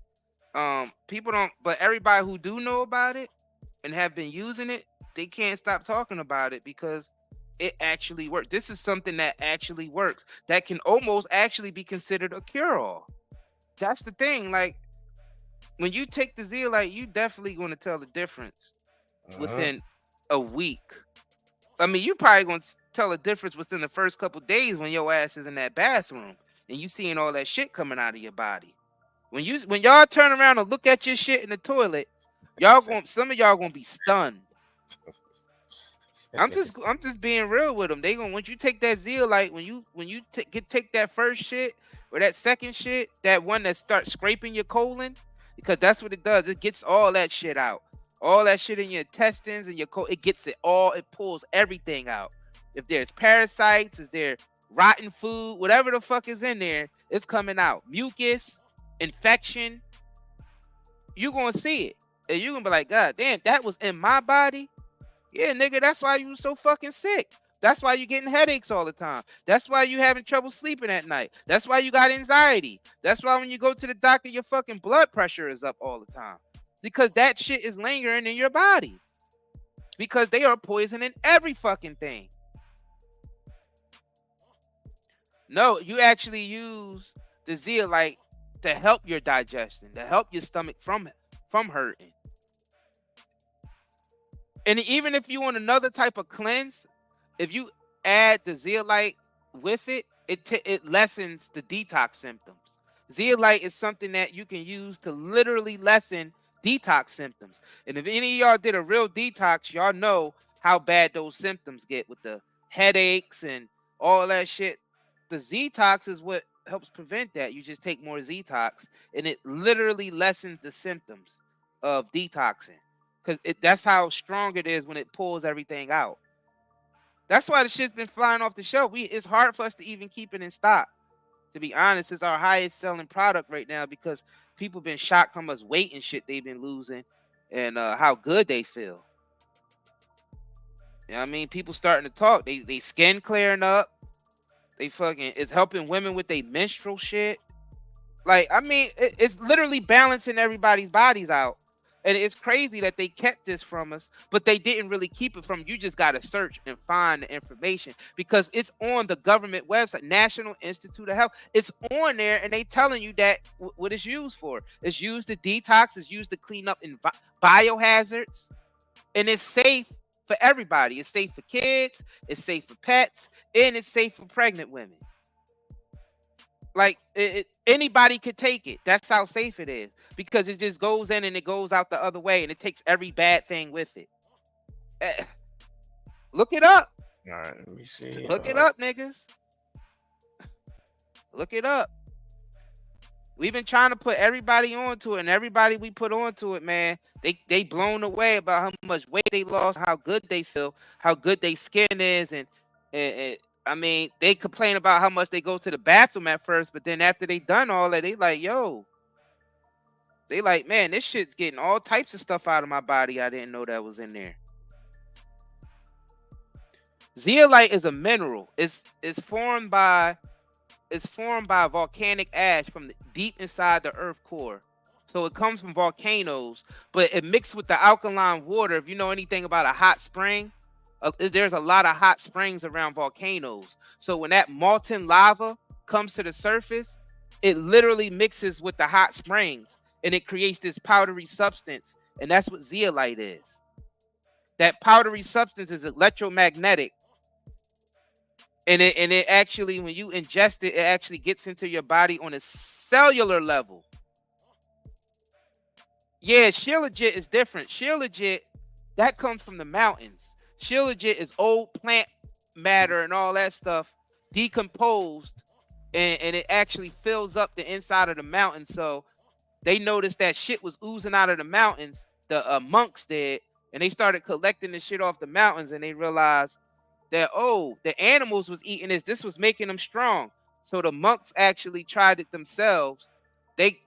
People don't, but everybody who do know about it and have been using it, they can't stop talking about it, because it actually works. This is something that actually works, that can almost actually be considered a cure-all. That's the thing. Like, when you take the zeolite, you definitely going to tell the difference within a week. I mean, you probably going to tell a difference within the first couple days when your ass is in that bathroom and you seeing all that shit coming out of your body. When y'all turn around and look at your shit in the toilet, some of y'all gonna be stunned. I'm just being real with them. They gonna, once you take that zeolite, when you take that first shit or that second shit, that one that starts scraping your colon, because that's what it does. It gets all that shit out, all that shit in your intestines and your colon. It gets it all. It pulls everything out. If there's parasites, if there's rotten food, whatever the fuck is in there, it's coming out. Mucus, infection, you gonna see it, and you gonna be like, God damn, that was in my body. Yeah, nigga, that's why you so fucking sick. That's why you getting headaches all the time. That's why you having trouble sleeping at night. That's why you got anxiety. That's why when you go to the doctor, your fucking blood pressure is up all the time, because that shit is lingering in your body, because they are poisoning every fucking thing. No, you actually use the zeolite to help your digestion, to help your stomach from hurting. And even if you want another type of cleanse, if you add the zeolite with it, it lessens the detox symptoms. Zeolite is something that you can use to literally lessen detox symptoms. And if any of y'all did a real detox, y'all know how bad those symptoms get with the headaches and all that shit. The Ze-Tox is what helps prevent that. You just take more Ze-Tox, and it literally lessens the symptoms of detoxing, because that's how strong it is when it pulls everything out. That's why the shit's been flying off the shelf. It's hard for us to even keep it in stock. To be honest, it's our highest selling product right now because people been shocked how much weight and shit they've been losing and how good they feel. You know what I mean? People starting to talk. They skin clearing up. They fucking, it's helping women with their menstrual shit. Like, I mean, it's literally balancing everybody's bodies out. And it's crazy that they kept this from us, but they didn't really keep it from you. Just got to search and find the information because it's on the government website, National Institute of Health. It's on there, and they telling you that what it's used for. It's used to detox. It's used to clean up biohazards, and it's safe for everybody. It's safe for kids. It's safe for pets, and it's safe for pregnant women. Like, anybody could take it. That's how safe it is. Because it just goes in and it goes out the other way. And it takes every bad thing with it. Look it up. All right, let me see. Look it up, niggas. Look it up. We've been trying to put everybody onto it. And everybody we put onto it, man, they blown away about how much weight they lost, how good they feel, how good their skin is. And I mean, they complain about how much they go to the bathroom at first, but then after they done all that, they like, yo, they like, man, this shit's getting all types of stuff out of my body I didn't know that was in there. Zeolite is a mineral. It's formed by volcanic ash from deep inside the earth core. So it comes from volcanoes, but it mixed with the alkaline water. If you know anything about a hot spring, there's a lot of hot springs around volcanoes. So when that molten lava comes to the surface, it literally mixes with the hot springs and it creates this powdery substance. And that's what zeolite is. That powdery substance is electromagnetic. And it actually, when you ingest it, it actually gets into your body on a cellular level. Yeah, shilajit is different. Shilajit, that comes from the mountains. Shilajit is old plant matter and all that stuff decomposed, and it actually fills up the inside of the mountain. So they noticed that shit was oozing out of the mountains. The monks did, and they started collecting the shit off the mountains, and they realized that, oh, the animals was eating this. This was making them strong. So the monks actually tried it themselves. They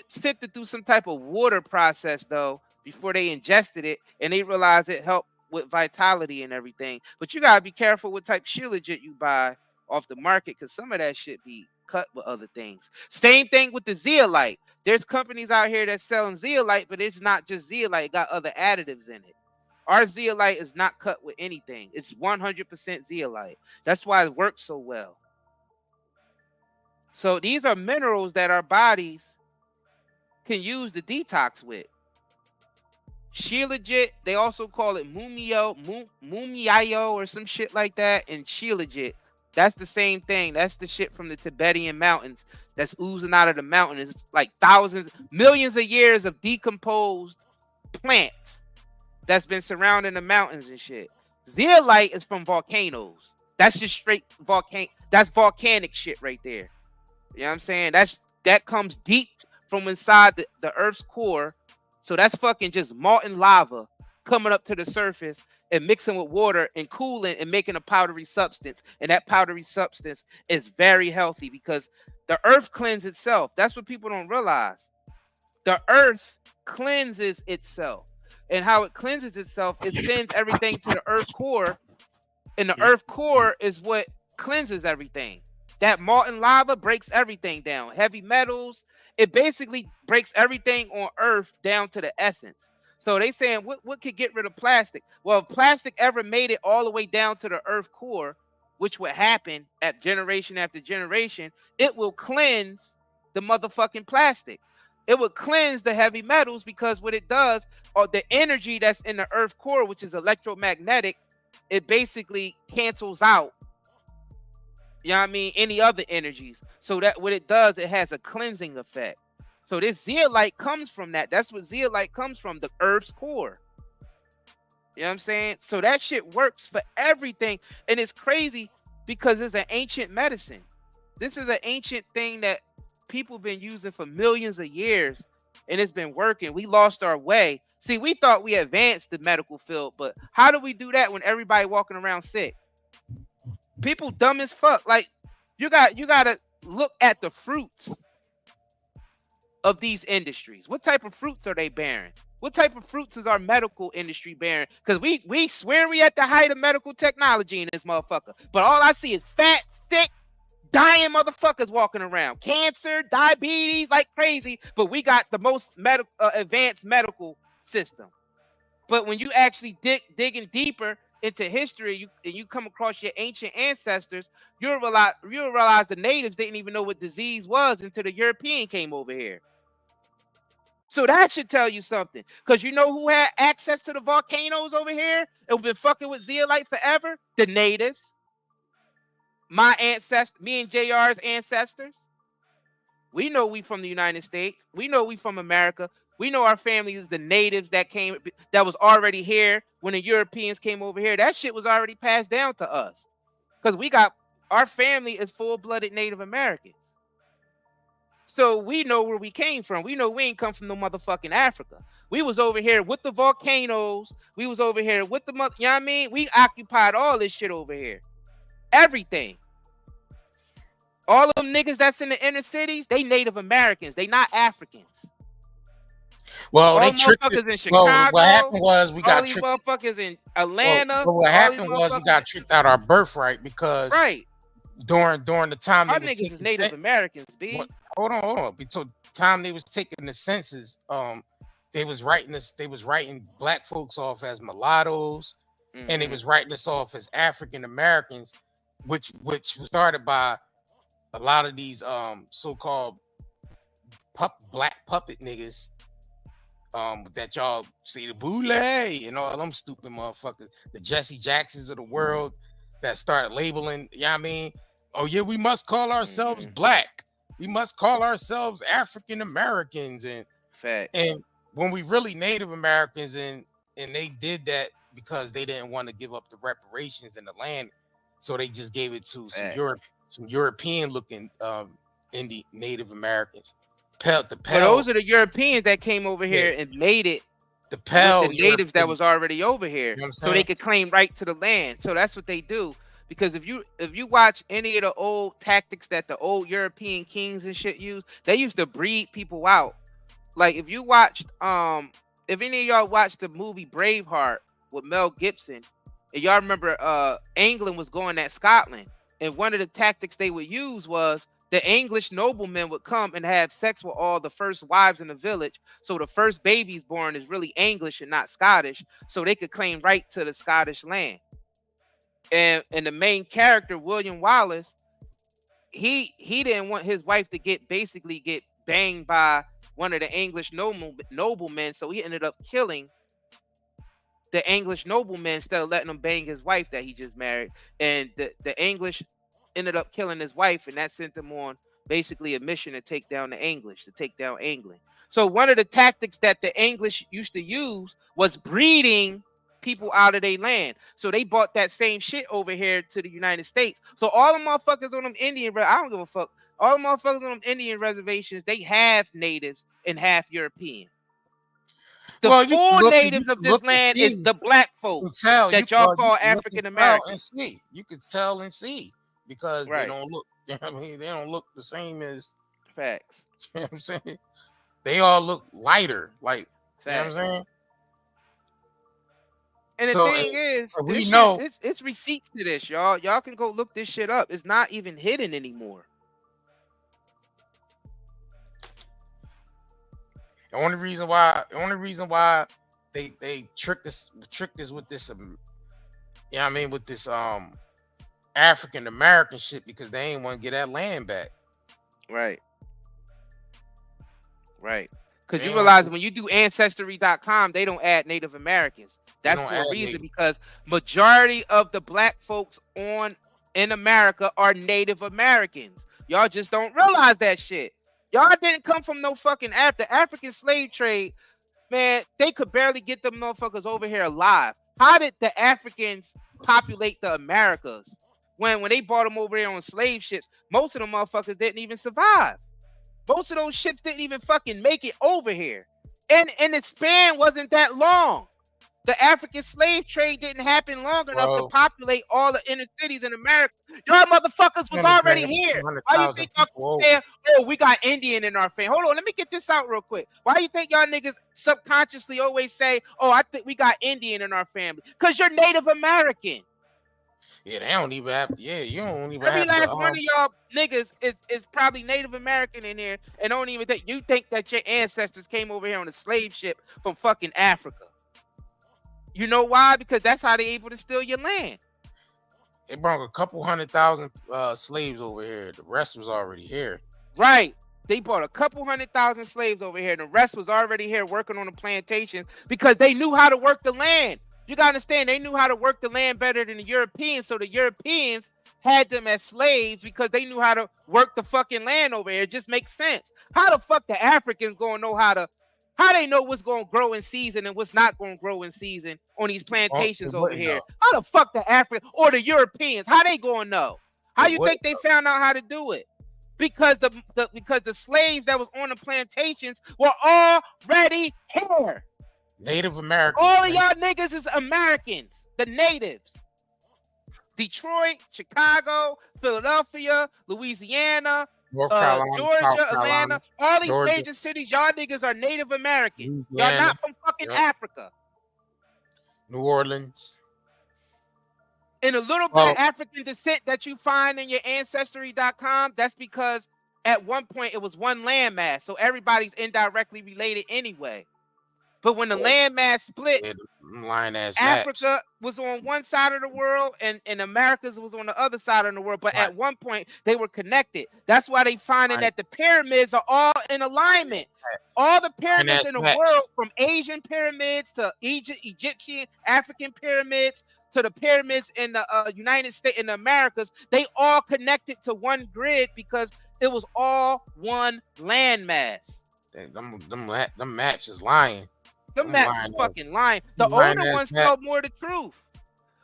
sent it through some type of water process though before they ingested it, and they realized it helped with vitality and everything. But you gotta be careful what type of shilajit you buy off the market, because some of that shit be cut with other things. Same thing with the zeolite. There's companies out here that's selling zeolite, but it's not just zeolite, it got other additives in it. Our zeolite is not cut with anything. It's 100% zeolite. That's why it works so well. So these are minerals that our bodies can use to detox with. Shilajit, they also call it mumiayo or some shit like that, and shilajit. That's the same thing. That's the shit from the Tibetan mountains that's oozing out of the mountain. It's like thousands, millions of years of decomposed plants that's been surrounding the mountains and shit. Zeolite is from volcanoes. That's just straight that's volcanic shit right there. You know what I'm saying? That comes deep from inside the earth's core. So that's fucking just molten lava coming up to the surface and mixing with water and cooling and making a powdery substance. And that powdery substance is very healthy because the earth cleanses itself. That's what people don't realize. The earth cleanses itself. And how it cleanses itself, it sends everything to the earth core. And the earth core is what cleanses everything. That molten lava breaks everything down. Heavy metals. It basically breaks everything on earth down to the essence. So they saying, what could get rid of plastic? Well, if plastic ever made it all the way down to the earth core, which would happen at generation after generation, it will cleanse the motherfucking plastic. It would cleanse the heavy metals, because what it does, or the energy that's in the earth core, which is electromagnetic, it basically cancels out, you know what I mean, any other energies. So that what it does, it has a cleansing effect. So this zeolite comes from that. That's what zeolite comes from, the earth's core. You know what I'm saying? So that shit works for everything. And it's crazy because it's an ancient medicine. This is an ancient thing that people been using for millions of years. and it's been working. We lost our way. See, we thought we advanced the medical field, but how do we do that when everybody walking around sick? People dumb as fuck. Like, you gotta look at the fruits of these industries. What type of fruits are they bearing? What type of fruits is our medical industry bearing? Because we swear we at the height of medical technology in this motherfucker, but all I see is fat, sick, dying motherfuckers walking around. Cancer, diabetes, like crazy, but we got the most advanced medical system. But when you actually digging deeper into history, you come across your ancient ancestors, you'll realize the natives didn't even know what disease was until the European came over here. So that should tell you something. Because you know who had access to the volcanoes over here and been fucking with Zeolite forever? The natives. My ancestors, me and JR's ancestors. We know we from the United States. We know we from America. We know our family is the natives that was already here when the Europeans came over here. That shit was already passed down to us. Because our family is full-blooded Native Americans. So we know where we came from. We know we ain't come from no motherfucking Africa. We was over here with the volcanoes. We was over here with the you know what I mean? We occupied all this shit over here. Everything. All of them niggas that's in the inner cities, they Native Americans. They not Africans. Well, all they tricked motherfuckers in Chicago. Well, what happened was we got tricked. Motherfuckers in Atlanta. Well, what happened was we got tricked out our birthright because during the time our niggas is Native Americans, B. Hold on. Until time they was taking the census, they was writing black folks off as mulattoes, and they was writing us off as African Americans, which was started by a lot of these so-called black puppet niggas that y'all see, the boule and all them stupid motherfuckers, the Jesse Jacksons of the world that started labeling, you know what I mean? Oh yeah, we must call ourselves black. We must call ourselves African Americans, and when we really Native Americans, and they did that because they didn't want to give up the reparations in the land, so they just gave it to some European looking Native Americans. But those are the Europeans that came over here and made it. The natives that was already over here, you know so they could claim right to the land. So that's what they do. Because if you watch any of the old tactics that the old European kings and shit use, they used to breed people out. Like if you watched, if any of y'all watched the movie Braveheart with Mel Gibson, and y'all remember England was going at Scotland, and one of the tactics they would use was the English noblemen would come and have sex with all the first wives in the village. So the first babies born is really English and not Scottish, so they could claim right to the Scottish land. And the main character, William Wallace, he didn't want his wife to get banged by one of the English noblemen, so he ended up killing the English nobleman instead of letting him bang his wife that he just married. And the English ended up killing his wife, and that sent them on basically a mission to take down the English, to take down England. So one of the tactics that the English used to use was breeding people out of their land. So they bought that same shit over here to the United States. So all the motherfuckers on them Indian, I don't give a fuck. All the motherfuckers on them Indian reservations, they have natives and half European. The full natives of this land is the black folks that y'all call African Americans. You can tell and see because they don't look. You know what I mean, they don't look the same as facts. You know what I'm saying? They all look lighter, like facts. You know what I'm saying. And the thing is, we know it's receipts to this, y'all. Y'all can go look this shit up. It's not even hidden anymore. The only reason why they tricked us with this, you know what I mean, with this African American shit because they ain't want to get that land back. Right. Because you realize when you do Ancestry.com, they don't add Native Americans. That's for a reason, because majority of the black folks in America are Native Americans. Y'all just don't realize that shit. Y'all didn't come from no fucking the African slave trade, man. They could barely get them motherfuckers over here alive. How did the Africans populate the Americas when they brought them over here on slave ships? Most of them motherfuckers didn't even survive. Most of those ships didn't even fucking make it over here. And the span wasn't that long. The African slave trade didn't happen long enough to populate all the inner cities in America. Y'all motherfuckers was already here. Why you think y'all saying, oh, we got Indian in our family? Hold on, let me get this out real quick. Why you think y'all niggas subconsciously always say, oh, I think we got Indian in our family? Because you're Native American. Yeah, they don't even have. Yeah, you don't even Every have. Every last one of y'all niggas is probably Native American in here, and don't even think you think that your ancestors came over here on a slave ship from fucking Africa. You know why? Because that's how they able to steal your land. They brought a couple 100,000 slaves over here. The rest was already here. Right. They brought a couple 100,000 slaves over here. The rest was already here working on the plantations because they knew how to work the land. You gotta understand, they knew how to work the land better than the Europeans. So the Europeans had them as slaves because they knew how to work the fucking land over here. It just makes sense. How the fuck the Africans gonna know how they know what's gonna grow in season and what's not gonna grow in season on these plantations over here? How the fuck the Africans or the Europeans, how they gonna know? How you think they found out how to do it? Because the slaves that was on the plantations were already here. Native Americans. All of y'all niggas is Americans, the natives. Detroit, Chicago, Philadelphia, Louisiana, North Carolina, Georgia, Atlanta, all these major cities, y'all niggas are Native Americans. Y'all not from fucking Africa. New Orleans. And a little bit of African descent that you find in your ancestry.com, that's because at one point it was one landmass, so everybody's indirectly related anyway. But when the landmass split, Africa was on one side of the world and Americas was on the other side of the world. But at one point, they were connected. That's why they finding that the pyramids are all in alignment. All the pyramids in the world, from Asian pyramids to Egyptian, African pyramids, to the pyramids in the United States, in the Americas, they all connected to one grid because it was all one landmass. Them maps is lying. The maps is fucking lying. The older ones tell more the truth.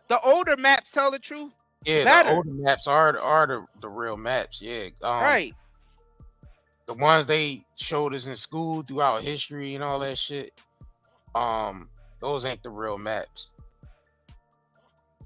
The older maps tell the truth. Yeah, better. The older maps are the real maps. Yeah, right. The ones they showed us in school throughout history and all that shit. Those ain't the real maps.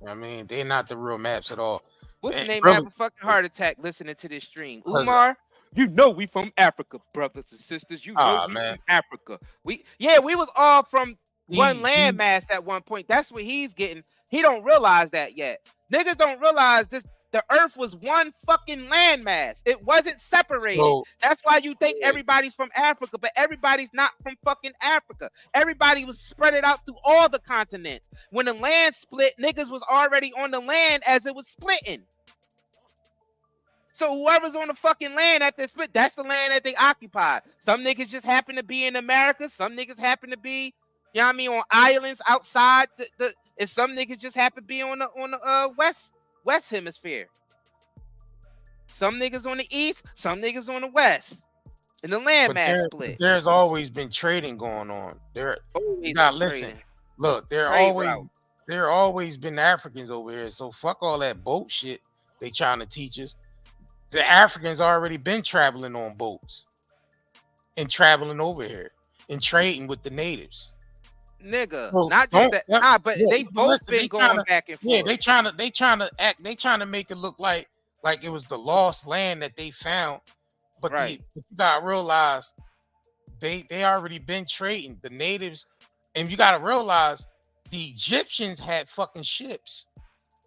I mean, they're not the real maps at all. What's the name? Really, have a fucking heart attack listening to this stream. Umar, you know we from Africa, brothers and sisters. You know we from Africa. We was all from one landmass at one point. That's what he's getting. He don't realize that yet. Niggas don't realize this. The earth was one fucking landmass. It wasn't separated. So, that's why you think everybody's from Africa, but everybody's not from fucking Africa. Everybody was spread it out through all the continents. When the land split, niggas was already on the land as it was splitting. So whoever's on the fucking land at the split, that's the land that they occupied. Some niggas just happen to be in America. Some niggas happen to be, you know what I mean, on islands outside and some niggas just happen to be on the West hemisphere. Some niggas on the east, some niggas on the west. And the landmass split. There's always been trading going on. You gotta listen. Look, there always been Africans over here. So fuck all that boat shit they trying to teach us. The Africans already been traveling on boats and traveling over here and trading with the natives. Nigga, so not just that, but they both been going back and forth. Yeah, they trying to make it look like it was the lost land that they found. But you gotta realize they already been trading the natives, and you gotta realize the Egyptians had fucking ships.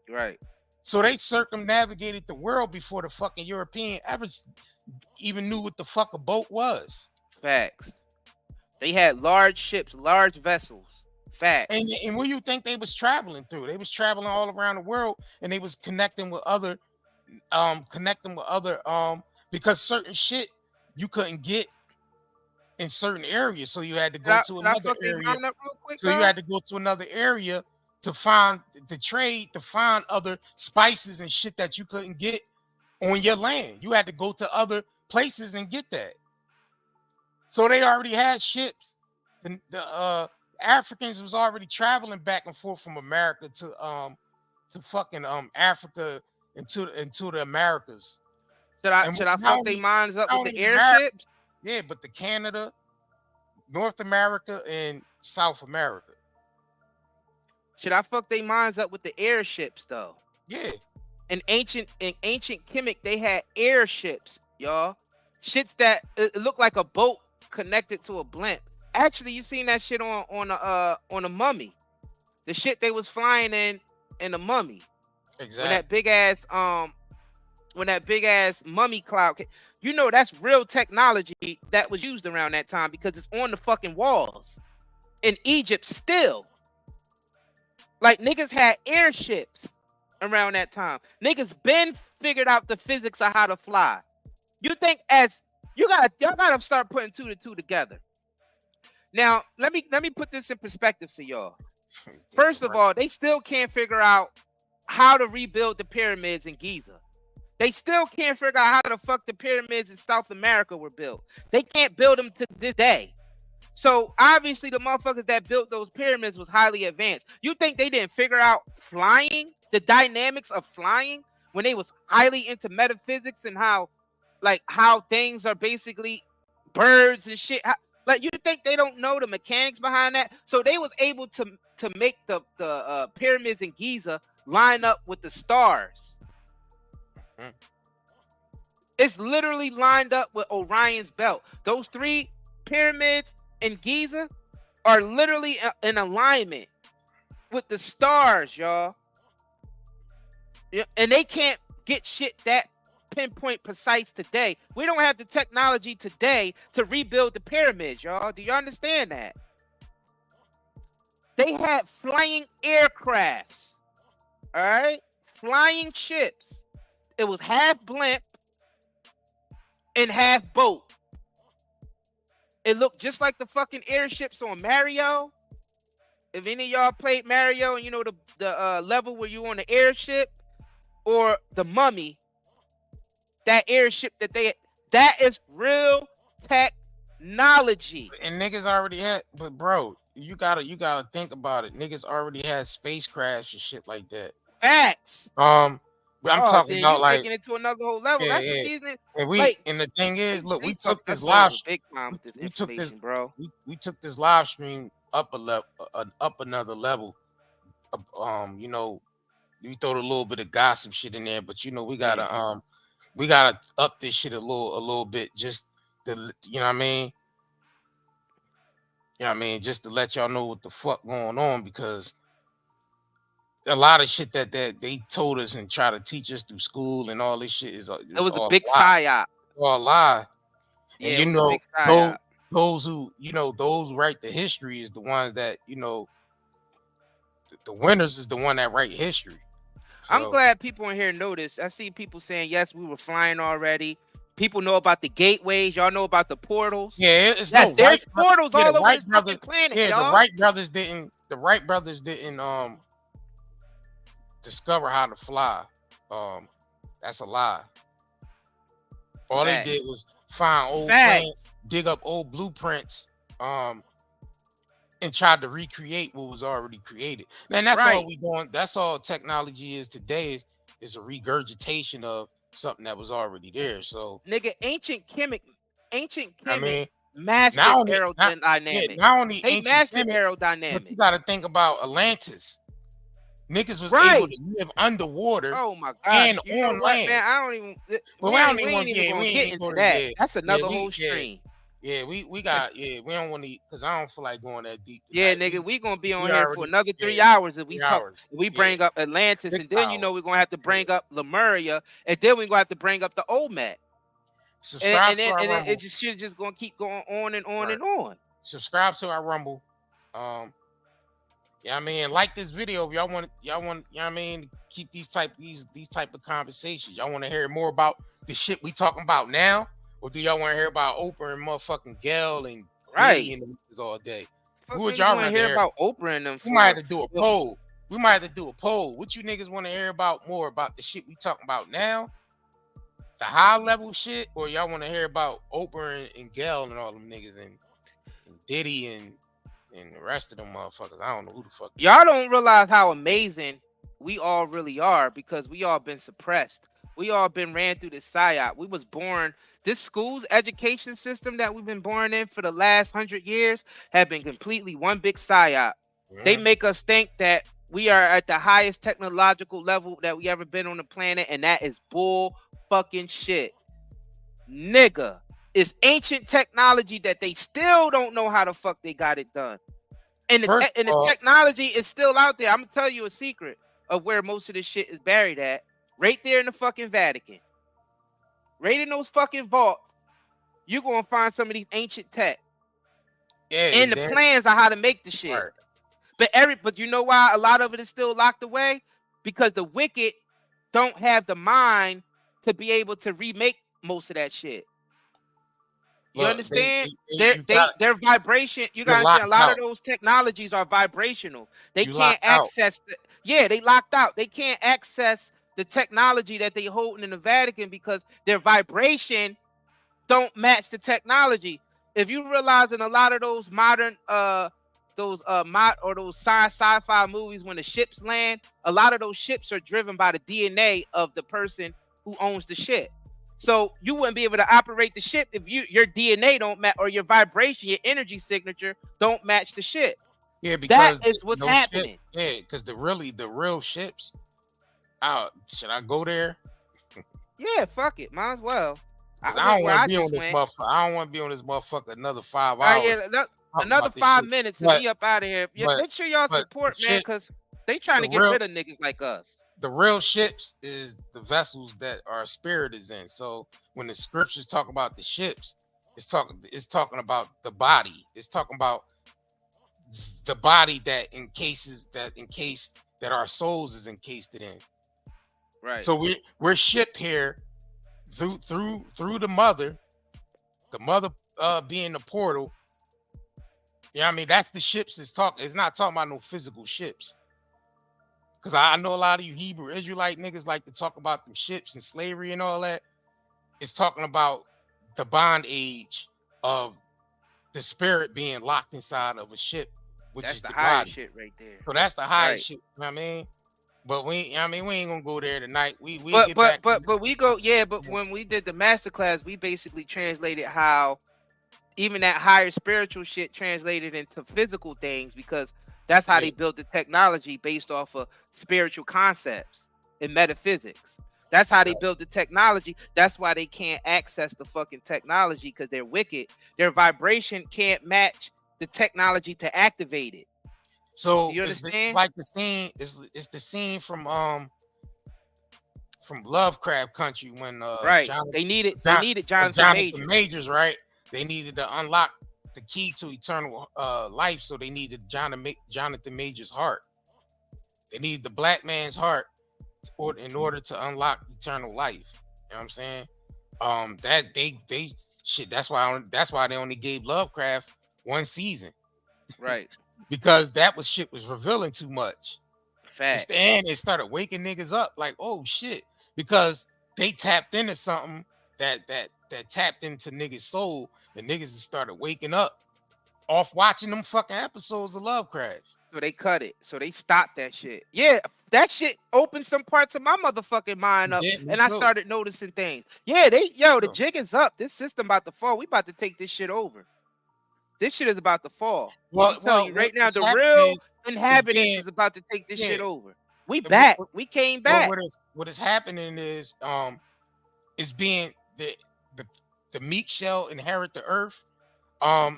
Right. So they circumnavigated the world before the fucking European ever even knew what the fuck a boat was. Facts. They had large ships, large vessels. Facts. And what do you think they was traveling through? They was traveling all around the world, and they was connecting with other, because certain shit you couldn't get in certain areas, so you had to go to another area. So you had to go to another area to find the trade, to find other spices and shit that you couldn't get on your land. You had to go to other places and get that. So they already had ships. The Africans was already traveling back and forth from America to fucking Africa into the Americas. Should I fuck their minds up with the airships? Yeah, but the Canada, North America, and South America. Should I fuck their minds up with the airships though? Yeah. In ancient Kemet, they had airships, y'all. Shits that it looked like a boat connected to a blimp. Actually, you seen that shit on a mummy. The shit they was flying in the mummy. Exactly. When that big ass mummy cloud, you know that's real technology that was used around that time because it's on the fucking walls in Egypt still. Like niggas had airships around that time. Niggas been figured out the physics of how to fly. You think y'all gotta start putting 2 to 2 together. Now let me put this in perspective for y'all. First of all, they still can't figure out how to rebuild the pyramids in Giza. They still can't figure out how the fuck the pyramids in South America were built. They can't build them to this day. So obviously the motherfuckers that built those pyramids was highly advanced. You think they didn't figure out flying, the dynamics of flying, when they was highly into metaphysics and how things are basically birds and shit? Like, you think they don't know the mechanics behind that? So they was able to make the pyramids in Giza line up with the stars. It's literally lined up with Orion's belt. Those 3 pyramids in Giza are literally in alignment with the stars, y'all. And they can't get shit that pinpoint precise today. We don't have the technology today to rebuild the pyramids, y'all. Do you understand that? They had flying aircrafts, all right? Flying ships. It was half blimp and half boat. It looked just like the fucking airships on Mario. If any of y'all played Mario and you know the level where you on the airship, or the mummy, that airship that is real technology. And niggas already had, but bro, you gotta think about it. Niggas already had spacecrafts and shit like that. Facts. But I'm talking about like taking it to another whole level. Yeah, That's yeah. what these And and the thing is, look, we took this live bro. We took this live stream up another level. You know, we throw a little bit of gossip shit in there, but you know, we gotta up this shit a little bit, just to, you know what I mean? You know what I mean? Just to let y'all know what the fuck going on, because a lot of shit that they told us and try to teach us through school and all this shit it was a big psyop. All lie. Yeah, and you know, those who, you know, those who write the history is the ones that, you know, the winners is the one that write history. So, I'm glad people in here know this. I see people saying, yes, we were flying already. People know about the gateways. Y'all know about the portals. Yeah, there's portals all over this fucking planet, yeah, y'all. The Wright brothers didn't discover how to fly. That's a lie. All they did was find old planes, dig up old blueprints, and tried to recreate what was already created. And that's all we doing. That's all technology is today, is a regurgitation of something that was already there. So, nigga, ancient Kemet I mean, mastered aerodynamics. Not only they mastered aerodynamics. But you got to think about Atlantis. Niggas was able to live underwater. Oh my god! And on land. Man, I don't even. Well, we ain't even gonna get into that. That's another whole stream. Yeah, we got we don't want to, because I don't feel like going that deep. Yeah, nigga, we gonna be on here for another 3 hours if we talk. We bring up Atlantis, 6 and then you know we're gonna have to bring up Lemuria, and then we're gonna have to bring up the Olmec. Subscribe to our and Rumble. it just gonna keep going on and on and on. Subscribe to our Rumble. Yeah, I mean, like this video if y'all want, you know what I mean, keep these type of conversations. Y'all want to hear more about the shit we talking about now, or do y'all want to hear about Oprah and motherfucking Gail and Diddy and all day? Who would y'all want to hear about Oprah and them? We might have to do a poll. What you niggas want to hear about more, about the shit we talking about now, the high level shit, or y'all want to hear about Oprah and Gail and all them niggas and Diddy and the rest of them motherfuckers? I don't know who the fuck. Y'all don't realize how amazing we all really are, because we all been suppressed. We all been ran through the psyop. We was born This school's education system that we've been born in for the last 100 years have been completely one big psyop. They make us think that we are at the highest technological level that we ever been on the planet, and that is bull fucking shit. Nigga, it's ancient technology that they still don't know how the fuck they got it done. And the technology is still out there. I'm gonna tell you a secret of where most of this shit is buried at. Right there in the fucking Vatican. Right in those fucking vaults. You're gonna find some of these ancient tech. Yeah, and the plans on how to make the shit. Right. But you know why a lot of it is still locked away? Because the wicked don't have the mind to be able to remake most of that shit. You understand? Their vibration. You gotta understand. A lot of those technologies are vibrational. They can't access. They locked out. They can't access the technology that they holding in the Vatican because their vibration don't match the technology. If you realize in a lot of those modern those sci-fi movies, when the ships land, a lot of those ships are driven by the DNA of the person who owns the ship. So you wouldn't be able to operate the ship if your DNA don't match, or your vibration, your energy signature don't match the ship. Yeah, because that is what's happening. Because the real ships. Should I go there? Yeah, fuck it. Might as well. I don't want to be on this motherfucker. I don't want to be on this motherfucker another 5 hours. Another 5 minutes and be up out of here. Make sure y'all support, man, because they trying to get rid of niggas like us. The real ships is the vessels that our spirit is in. So when the scriptures talk about the ships, it's talking about the body. It's talking about the body that in case that our souls is encased in. Right. So we're shipped here through the mother being the portal. Yeah, I mean that's the ships it's talking. It's not talking about no physical ships. Because I know a lot of you Hebrew Israelite niggas like to talk about them ships and slavery and all that. It's talking about the bond age of the spirit being locked inside of a ship, which that's is the high shit right there. So that's the highest shit. You know what I mean? But we ain't gonna go there tonight. But we go, but when we did the masterclass, we basically translated how even that higher spiritual shit translated into physical things, because that's how they built the technology based off of spiritual concepts and metaphysics. That's how they built the technology. That's why they can't access the fucking technology, because they're wicked. Their vibration can't match the technology to activate it. So you understand? It's like the scene. It's the scene from Lovecraft Country when they needed Jonathan Majors, right? They needed to unlock the key to eternal life, so they needed Jonathan Majors' heart. They needed the black man's heart in order to unlock eternal life. You know what I'm saying? That they shit. That's why they only gave Lovecraft 1 season, right? Because shit was revealing too much. Fact. And it started waking niggas up, like, oh shit, because they tapped into something that tapped into niggas' soul. The niggas started waking up off watching them fucking episodes of Lovecraft. So they cut it. So they stopped that shit. Yeah, that shit opened some parts of my motherfucking mind up, and I started noticing things. Yeah, the jig is up. This system about to fall. We about to take this shit over. This shit is about to fall. I'm telling you right now, the real inhabitants is about to take this shit over. We back. We came back. What is happening is being the meek shall inherit the earth.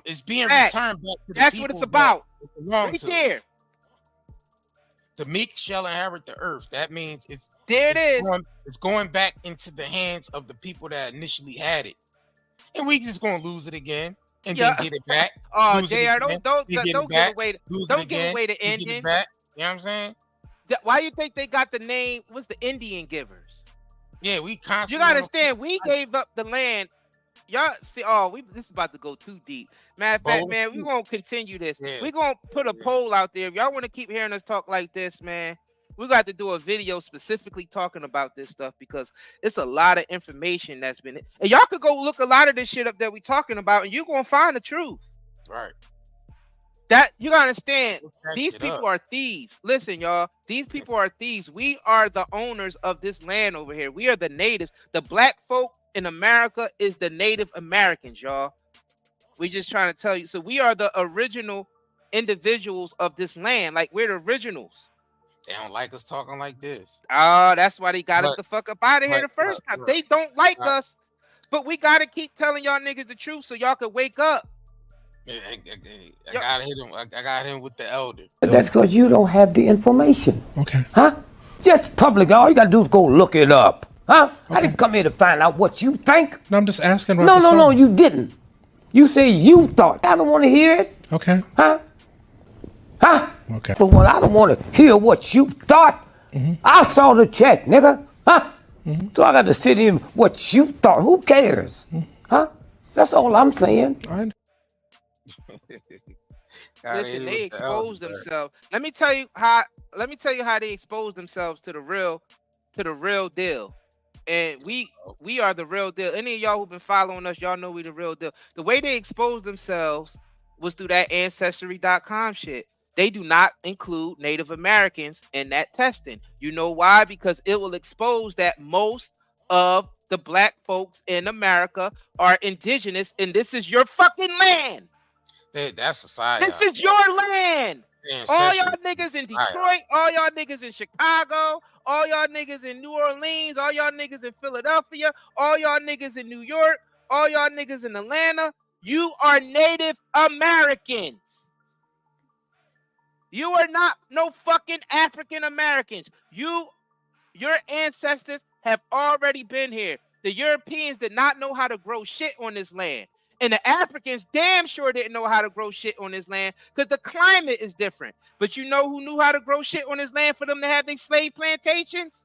It's being returned back to the That's people. what it's about. Right there. The meek shall inherit the earth. That means it's going back into the hands of the people that initially had it, and we just gonna lose it again and then get it back. Oh, JR, don't give away the engine. You know what I'm saying? Why you think they got the name? What's the Indian givers? Yeah, we constantly. You gotta understand, we gave up the land. Y'all see, this is about to go too deep. Matter of fact, man, we're gonna continue this. Yeah. We're gonna put a poll out there. If y'all want to keep hearing us talk like this, man, we got to do a video specifically talking about this stuff, because it's a lot of information that's been. And y'all could go look a lot of this shit up that we talking about, and you're gonna find the truth. Right. That you gotta understand. These people are thieves. Listen, y'all. These people are thieves. We are the owners of this land over here. We are the natives. The black folk in America is the Native Americans, y'all. We just trying to tell you. So we are the original individuals of this land. Like, we're the originals. They don't like us talking like this. Oh, that's why they got us the fuck up out of here the first time. They don't like us, but we got to keep telling y'all niggas the truth so y'all can wake up. I gotta hit him. I got him with the elder. That's because you don't have the information. Okay. Huh? Just public. All you gotta do is go look it up. Huh? Okay. I didn't come here to find out what you think. No, I'm just asking. No, you didn't. You say you thought. I don't want to hear it. Okay. Huh? Okay. For what? I don't want to hear what you thought. I saw the check, nigga. Huh? So I got to sit in what you thought. Who cares? Huh? That's all I'm saying. Listen, they exposed themselves. Let me tell you how they exposed themselves to the real deal. And we are the real deal. Any of y'all who've been following us, y'all know we the real deal. The way they exposed themselves was through that Ancestry.com shit. They do not include Native Americans in that testing. You know why? Because it will expose that most of the black folks in America are indigenous, and this is your fucking land. That's society. This is your land. All y'all niggas in Detroit, all y'all niggas in Chicago, all y'all niggas in New Orleans, all y'all niggas in Philadelphia, all y'all niggas in New York, all y'all niggas in Atlanta, you are Native Americans. You are not no fucking African Americans. Your ancestors have already been here. The Europeans did not know how to grow shit on this land. And the Africans damn sure didn't know how to grow shit on this land because the climate is different. But you know who knew how to grow shit on this land for them to have these slave plantations?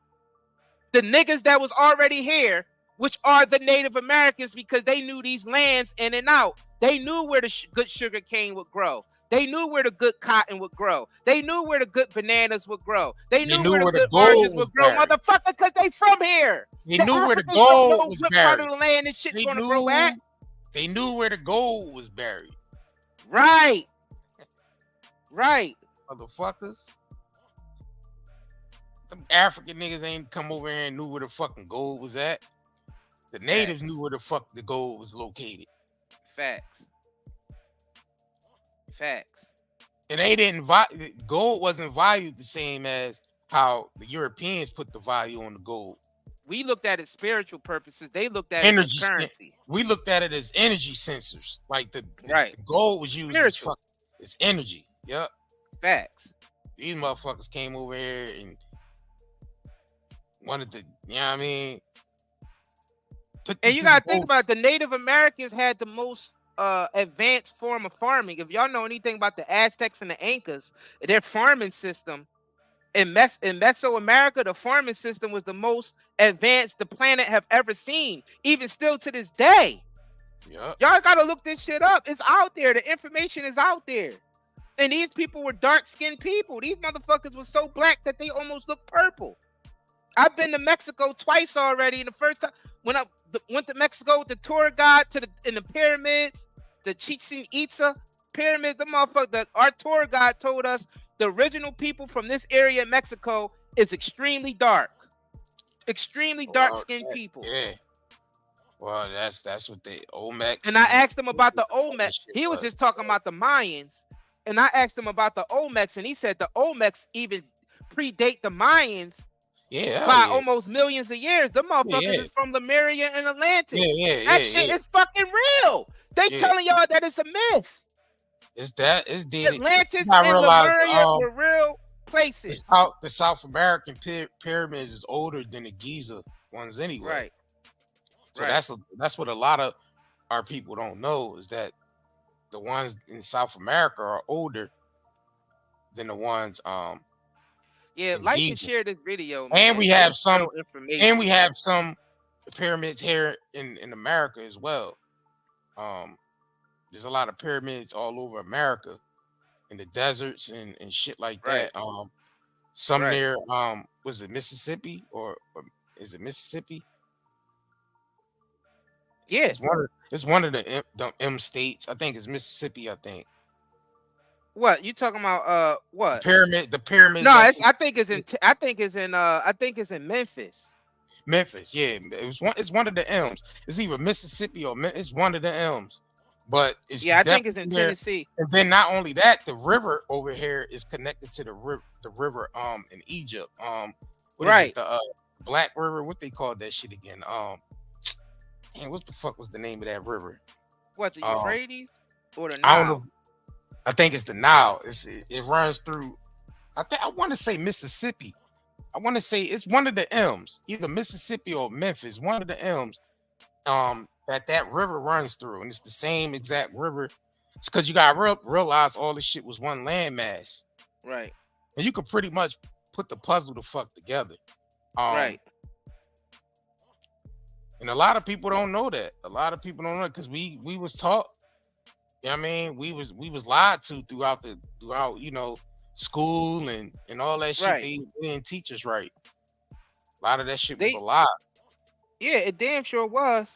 The niggas that was already here, which are the Native Americans, because they knew these lands in and out. They knew where the good sugar cane would grow. They knew where the good cotton would grow. They knew where the good bananas would grow. They knew where the good oranges would grow, motherfucker, because they from here. They knew where the gold was buried. Part of the land and shit's gonna grow at. They knew where the gold was buried. Right. Motherfuckers. Them African niggas ain't come over here and knew where the fucking gold was at. The natives knew where the fuck the gold was located. Facts. And they didn't gold wasn't valued the same as how the Europeans put the value on the gold. We looked at it spiritual purposes. They looked at it as currency. We looked at it as energy sensors. Like the gold was used as it's energy. Yep. Facts. These motherfuckers came over here and wanted to, you know what I mean? And you gotta think about it, the Native Americans had the most advanced form of farming. If y'all know anything about the Aztecs and the Incas, their farming system in Mesoamerica, the farming system was the most advanced the planet have ever seen, even still to this day. Yep. Y'all gotta look this shit up. It's out there. The information is out there. And these people were dark-skinned people. These motherfuckers were so black that they almost look purple. I've been to Mexico twice already. And the first time when I went to Mexico with the tour guide in the pyramids, the Chichen Itza pyramids, our tour guide told us the original people from this area in Mexico is extremely dark. Extremely dark-skinned people. Yeah. Well, that's what they Olmecs. And I asked him about the Olmecs. He was just talking about the Mayans. And I asked him about the Olmecs, and he said the Olmecs even predate the Mayans by almost millions of years. The motherfuckers is from Lemuria and Atlantis. That shit is fucking real. They telling y'all that it's a myth. It's dead. Atlantis and Lemuria were real places. The South American pyramids is older than the Giza ones anyway. Right. So that's what a lot of our people don't know, is that the ones in South America are older than the ones like and share this video, man. And we have some information. And we have some pyramids here in America as well. There's a lot of pyramids all over America in the deserts and shit like that. Some near was it Mississippi or is it Mississippi? Yeah, it's one of the M states. I think it's Mississippi. I think. What you talking about? What the pyramid? No, I think it's in Memphis. Memphis, yeah, it's one of the M's. It's either Mississippi or it's one of the M's, but it's I think it's in definitely there. Tennessee. And then not only that, the river over here is connected to the river in Egypt. What is it? The Black River. What they call that shit again? Man, what the fuck was the name of that river? What, the Euphrates or the Nile? I don't know. I think it's the Nile. It runs through. I want to say Mississippi. I want to say it's one of the M's, either Mississippi or Memphis. One of the M's. That river runs through, and it's the same exact river. It's because you gotta realize all this shit was one landmass, right? And you could pretty much put the puzzle the fuck together, right? And a lot of people don't know that. A lot of people don't know because we was taught. You know what I mean? We was lied to throughout school and all that shit. Right. They didn't teach us right. A lot of that shit was a lie. Yeah, it damn sure was.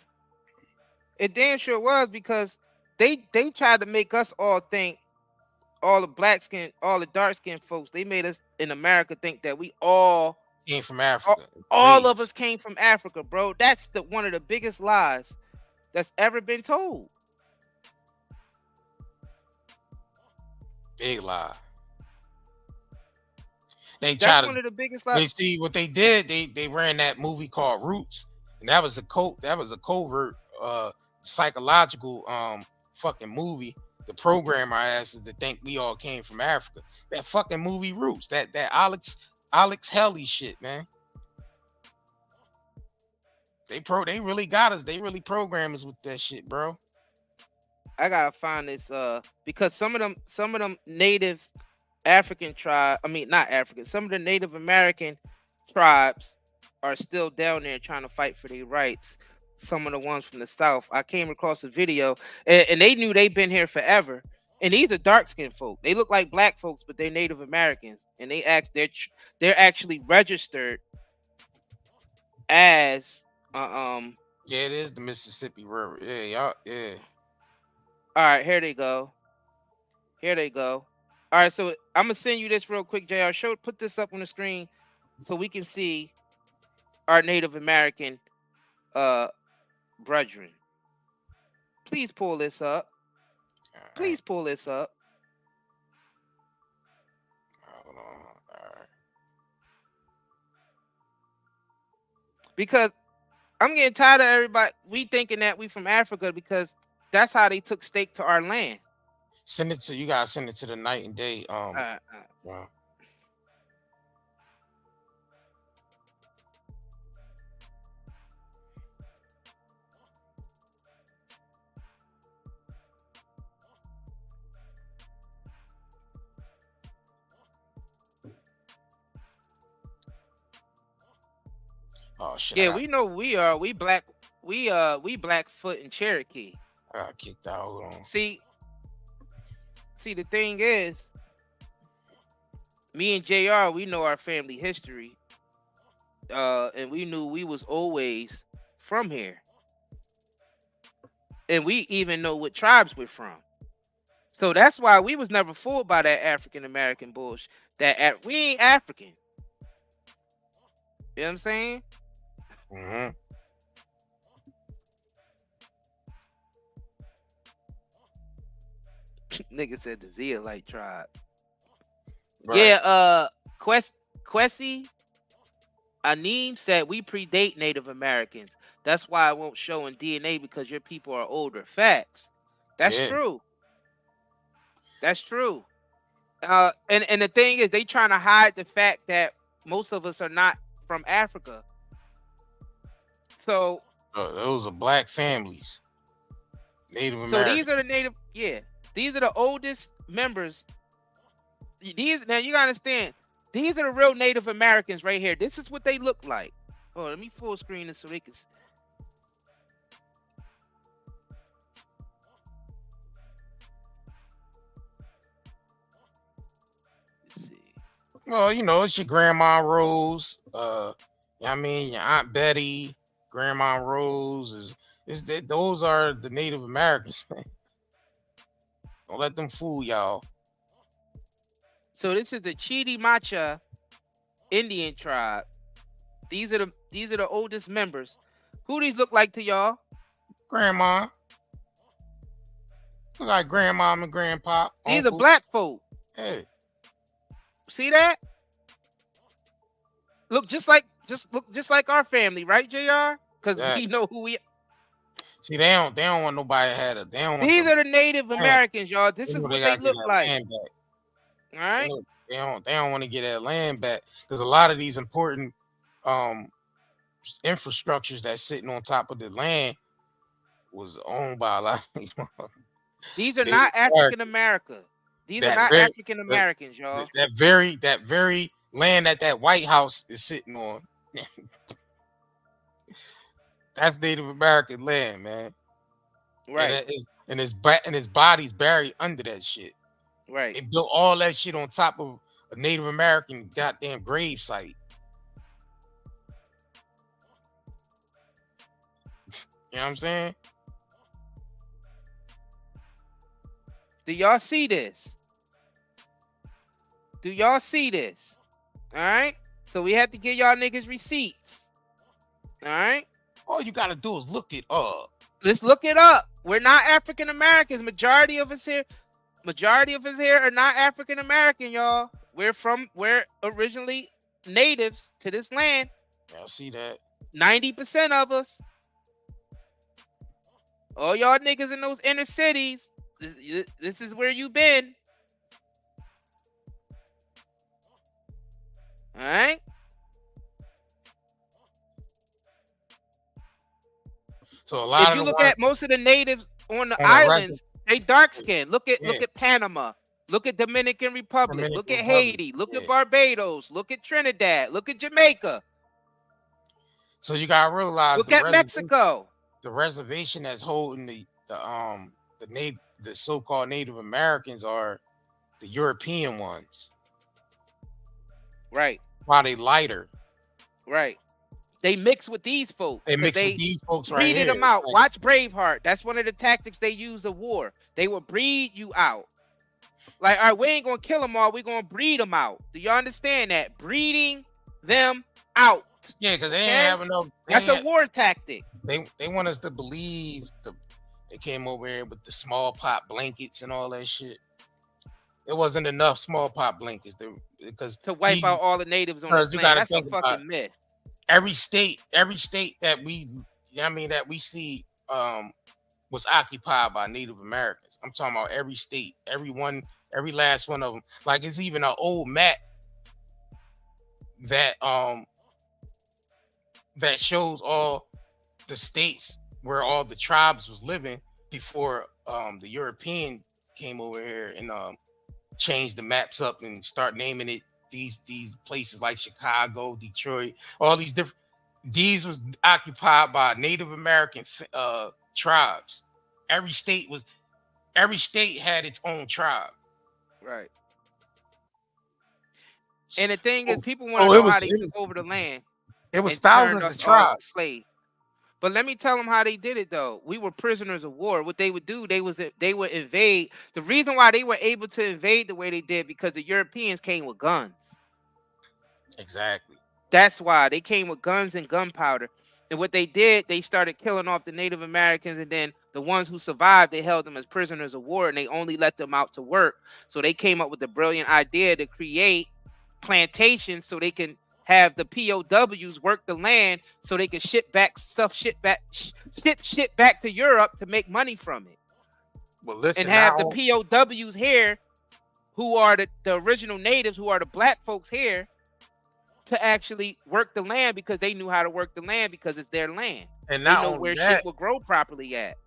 It damn sure was because they tried to make us all think, all the dark skinned folks, they made us in America think that we all came from Africa. All of us came from Africa, bro. That's one of the biggest lies that's ever been told. Big lie. That's one of the biggest lies. They see what they did. They ran that movie called Roots, and that was a covert psychological fucking movie. The program our asses to think we all came from Africa. That fucking movie Roots. That Alex Haley shit, man. They really got us. They really programmed us with that shit, bro. I gotta find this because some of them native African tribe, not African, some of the Native American tribes are still down there trying to fight for their rights. Some of the ones from the South. I came across a video and they knew they've been here forever. And these are dark-skinned folk. They look like black folks, but they're Native Americans. And they're actually registered as yeah, it is the Mississippi River. Yeah, y'all, yeah. All right, here they go. All right, so I'm gonna send you this real quick, JR. Put this up on the screen so we can see our Native American brethren. Please pull this up. Please pull this up. Hold on. All right. Because I'm getting tired of everybody. We thinking that we from Africa because that's how they took stake to our land. You gotta send it to the Night and Day. Wow. Oh shit. Yeah, we know we Blackfoot and Cherokee. I got kicked out. Hold on. See, the thing is, me and JR, we know our family history. And we knew we was always from here. And we even know what tribes we're from. So that's why we was never fooled by that African American bullshit. We ain't African. You know what I'm saying? Mm-hmm. Nigga said the Zeolite tribe. Right. Yeah, Kwesi Anim said we predate Native Americans. That's why I won't show in DNA because your people are older. Facts. That's true. That's true. And the thing is, they trying to hide the fact that most of us are not from Africa. So those are black families. Native American. So these are the native, these are the oldest members. Now you gotta understand, these are the real Native Americans right here. This is what they look like. Oh, let me full screen this so they can. Let's see. Well, it's your Grandma Rose. Your Aunt Betty, Grandma Rose those are the Native Americans, man. Don't let them fool y'all. So this is the Chitimacha Indian tribe. These are These are the oldest members. Who these look like to y'all? Grandma. Look like grandma and grandpa. These uncles. are black folk. Hey. See that? Look just like our family, right, JR? Because we know who we. See, they don't want nobody to have it. They don't want These are the Native Americans, y'all. This is what they look like. All right. They don't want to get that land back because a lot of these important infrastructures that's sitting on top of the land was owned by a lot of these. These are not African America. These are not African Americans, y'all. That very land that White House is sitting on. That's Native American land, man. Right. And his body's buried under that shit. Right. They built all that shit on top of a Native American goddamn grave site. You know what I'm saying? Do y'all see this? Do y'all see this? All right. So we have to give y'all niggas receipts. All right. All you gotta do is look it up. Let's look it up. We're not African Americans. Majority of us here are not African American, y'all. We're originally natives to this land. Y'all see that? 90% of us. All y'all niggas in those inner cities, this is where you been. All right. So a lot if you look at most of the natives on the islands, they dark skinned. Look at Panama. Look at Dominican Republic. Look at Haiti. Look at Barbados. Look at Trinidad. Look at Jamaica. So you gotta realize. Look at Mexico. The reservation that's holding the so-called Native Americans are the European ones. Right. Why they lighter? Right. They mix with these folks. They mix with these folks right here. Breeded them out. Watch Braveheart. That's one of the tactics they use of war. They will breed you out. Like, all right, we ain't gonna kill them all. We're gonna breed them out. Do you understand that? Breeding them out. Yeah, because they ain't having no. That's a war tactic. They want us to believe they came over here with the small pot blankets and all that shit. There wasn't enough small pot blankets because to wipe out all the natives on the planet. That's a fucking myth. Every state that we see was occupied by Native Americans. I'm talking about every state, every last one of them. Like it's even an old map that shows all the states where all the tribes was living before the European came over here and changed the maps up and start naming it these places like Chicago, Detroit, all these different. These was occupied by Native American tribes. Every state had its own tribe. Right. And the thing is, people want to know how they took over the land. It was thousands of tribes. Slaves. But let me tell them how they did it, though. We were prisoners of war. What they would do, they would invade. The reason why they were able to invade the way they did, because the Europeans came with guns. Exactly. That's why they came with guns and gunpowder. And what they did, they started killing off the Native Americans, and then the ones who survived, they held them as prisoners of war, and they only let them out to work. So they came up with the brilliant idea to create plantations so they can have the POWs work the land so they can ship back to Europe to make money from it. Well, listen, and have the POWs here, who are the original natives, who are the black folks here, to actually work the land because they knew how to work the land because it's their land. And not they know where that, shit will grow properly at.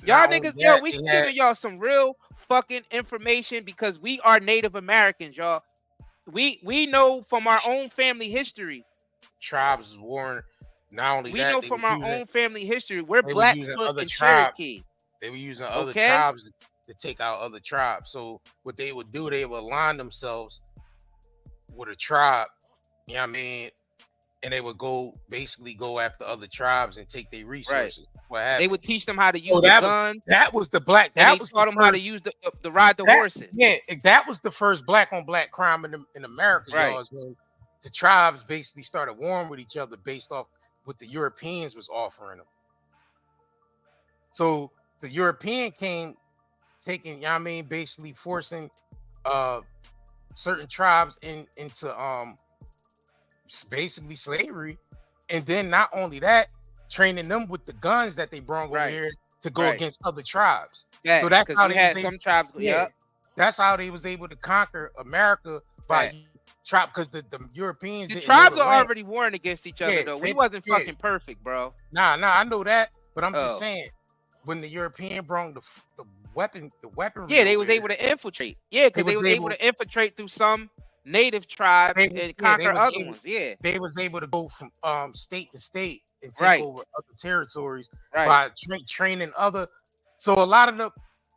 Y'all niggas, we giving y'all some real fucking information because we are Native Americans, y'all. We know from our own family history. Tribes warring. Not only we that, know from our own family history. We're Blackfoot and Cherokee. They were using other tribes to take out other tribes. So what they would do, they would align themselves with a tribe. You know what I mean? And they would basically go after other tribes and take their resources. Right. What happened? They would teach them how to use the gun. That was the black. That was taught them how to use the ride the horses. Yeah, that was the first black on black crime in America. Right. Y'all, the tribes basically started warring with each other based off what the Europeans was offering them. So the European came taking, you know what I mean, basically forcing certain tribes into basically slavery. And then not only that, training them with the guns that they brought over here to go against other tribes. Yeah, so that's how they had some tribes. Yeah, that's how they was able to conquer America by tribe, because the Europeans. The tribes are already warring against each other though. We wasn't fucking perfect, bro. Nah, I know that, but I'm just saying when the European brought the weaponry. Yeah, they was able to infiltrate. Yeah, because they was able to infiltrate through some native tribes and conquer other ones. Yeah, they was able to go from state to state and take over other territories by training other. So a lot of the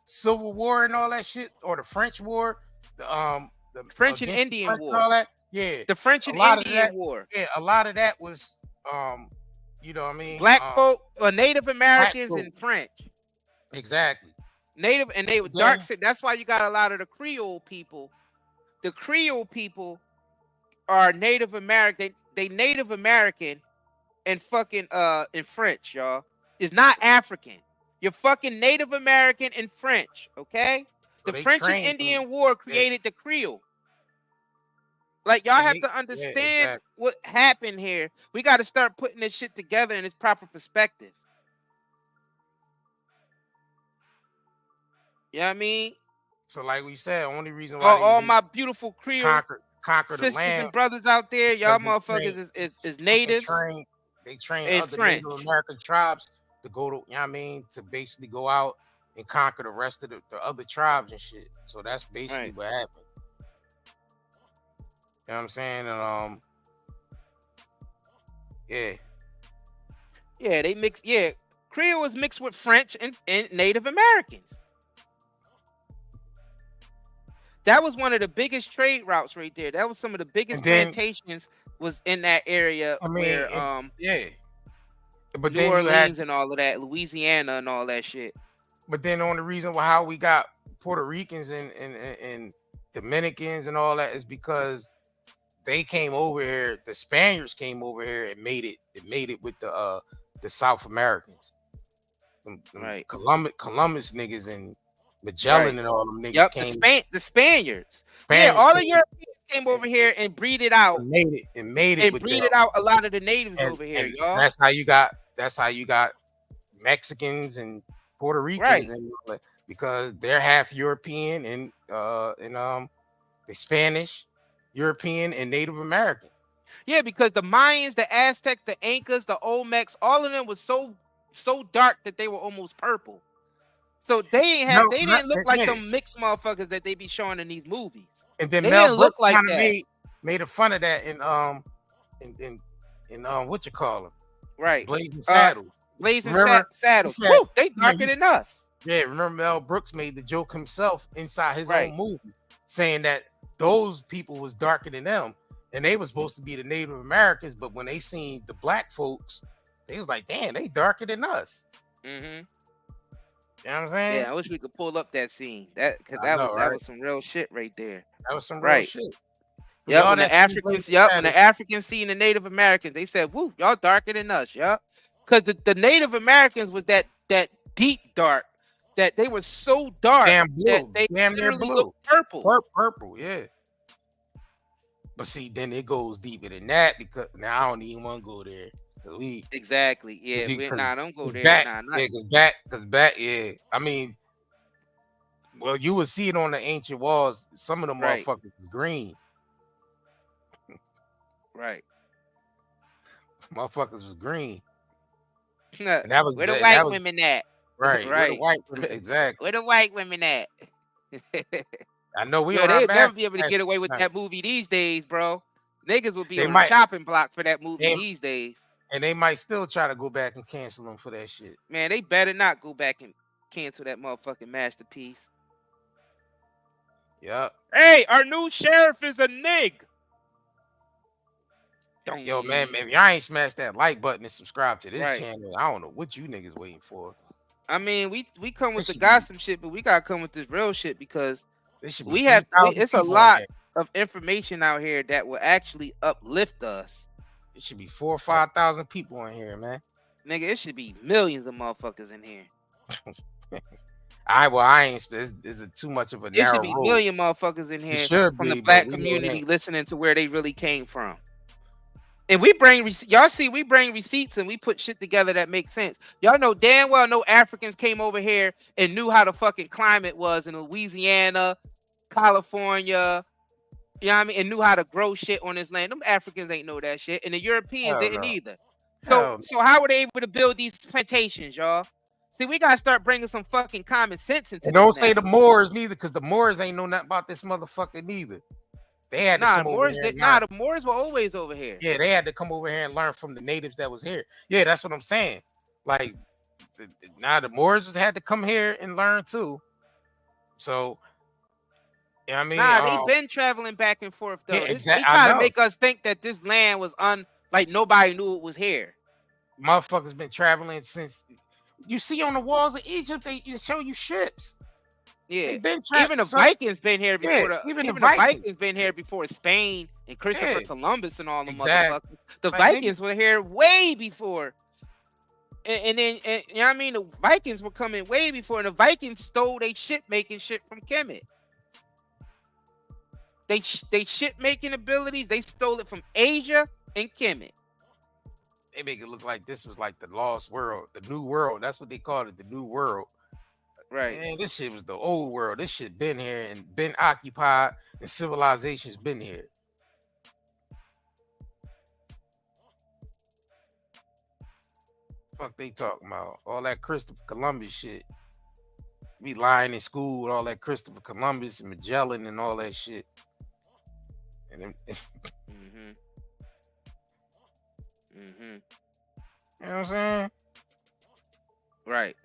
Civil War and all that shit, or the French War, the French and Indian War, and all that. Yeah, the French and Indian War. Yeah, a lot of that was, you know what I mean, black folk, or Native Americans and French. Exactly. Native, and they were dark. That's why you got a lot of the Creole people. The Creole people are Native American. They Native American and fucking in French, y'all. It's not African. You're fucking Native American and French, okay? So the French and Indian War created the Creole. Like, y'all have to understand what happened here. We got to start putting this shit together in its proper perspective. You know what I mean? So, like we said, only reason why all my beautiful Creole conquer the sisters land and brothers out there, y'all motherfuckers is natives. They train other Native American tribes to go to, you know what I mean, to basically go out and conquer the rest of the other tribes and shit. So that's basically what happened. You know what I'm saying? And yeah, they mix. Yeah, Creole is mixed with French and Native Americans. That was one of the biggest trade routes right there. That was some of the biggest plantations was in that area. I mean, where but New then Orleans and all of that, Louisiana and all that shit. But then on the reason why how we got Puerto Ricans and Dominicans and all that is because they came over here. The Spaniards came over here and made it with the South Americans, Columbus niggas and Magellan and all them niggas. Yep, came. The Spaniards. Yeah, all the Europeans came over here and breeded out. And made it. And breeded out a lot of the natives over here, y'all. That's how you got Mexicans and Puerto Ricans, and because they're half European and the Spanish, European, and Native American. Yeah, because the Mayans, the Aztecs, the Incas, the Olmecs, all of them was so dark that they were almost purple. So they didn't look like some mixed motherfuckers that they be showing in these movies. And then Mel Brooks kind of made a fun of that in what you call them, Blazing Saddles. Saddles. Woo, they darker than us. Yeah, remember Mel Brooks made the joke himself inside his own movie, saying that those people was darker than them, and they were supposed to be the Native Americans, but when they seen the black folks, they was like, damn, they darker than us. Mm-hmm. You know what I'm saying? Yeah, I wish we could pull up that scene. That was some real shit right there. That was some real shit. Yep, when the Africans seen the Native Americans, they said, "Woo, y'all darker than us." Yep, because the Native Americans was that deep dark, that they were so dark, damn blue, that they damn near blue, purple, yeah. But see, then it goes deeper than that, because now I don't even want to go there. Exactly. Yeah. Don't go there. Because back. I mean, well, you would see it on the ancient walls. Some of them motherfuckers was green. Right. Motherfuckers was green. And that was where the white women at. Right. Right. Where the white women, exactly. Where the white women at? I know they'll never be able to get away with that movie these days, bro. Niggas would be on the chopping block for that movie these days. And they might still try to go back and cancel them for that shit. Man, they better not go back and cancel that motherfucking masterpiece. Yep. Hey, our new sheriff is a nig. Yo, man, if y'all ain't smashed that like button and subscribe to this channel, I don't know what you niggas waiting for. I mean, we come with the gossip shit, but we gotta come with this real shit because it's a lot. of information out here that will actually uplift us. It should be 4,000 or 5,000 people in here, man. Nigga, it should be millions of motherfuckers in here. I ain't. This is too much of a narrow road. It should be million motherfuckers in here from the black community listening to where they really came from. And we bring y'all see, we bring receipts and we put shit together that makes sense. Y'all know damn well no Africans came over here and knew how the fucking climate was in Louisiana, California, you know what I mean, and knew how to grow shit on this land. Them Africans ain't know that shit, and the Europeans didn't either. So how were they able to build these plantations, y'all? See, we gotta start bringing some fucking common sense into. And don't say the Moors neither, because the Moors ain't know nothing about this motherfucker neither. They had to come over here. The Moors were always over here. Yeah, they had to come over here and learn from the natives that was here. Yeah, that's what I'm saying. Like, now the Moors had to come here and learn too. So, you know what I mean? Nah, they been traveling back and forth though. Yeah, exactly. They try to make us think that this land was like nobody knew it was here. Motherfuckers been traveling since. You see on the walls of Egypt, they show you ships. Yeah, even the Vikings been here before. Even the Vikings been here before Spain and Christopher Columbus and all the motherfuckers. The Vikings were here way before. And then you know what I mean? The Vikings were coming way before, and the Vikings stole their ship making shit from Kemet. They ship making abilities, they stole it from Asia and Kemet. They make it look like this was like the lost world, the new world. That's what they called it, the new world. Right. Man, this shit was the old world. This shit been here and been occupied, and civilization's been here. Fuck they talking about? All that Christopher Columbus shit. We lying in school with all that Christopher Columbus and Magellan and all that shit. And then, you know what I'm saying? Right.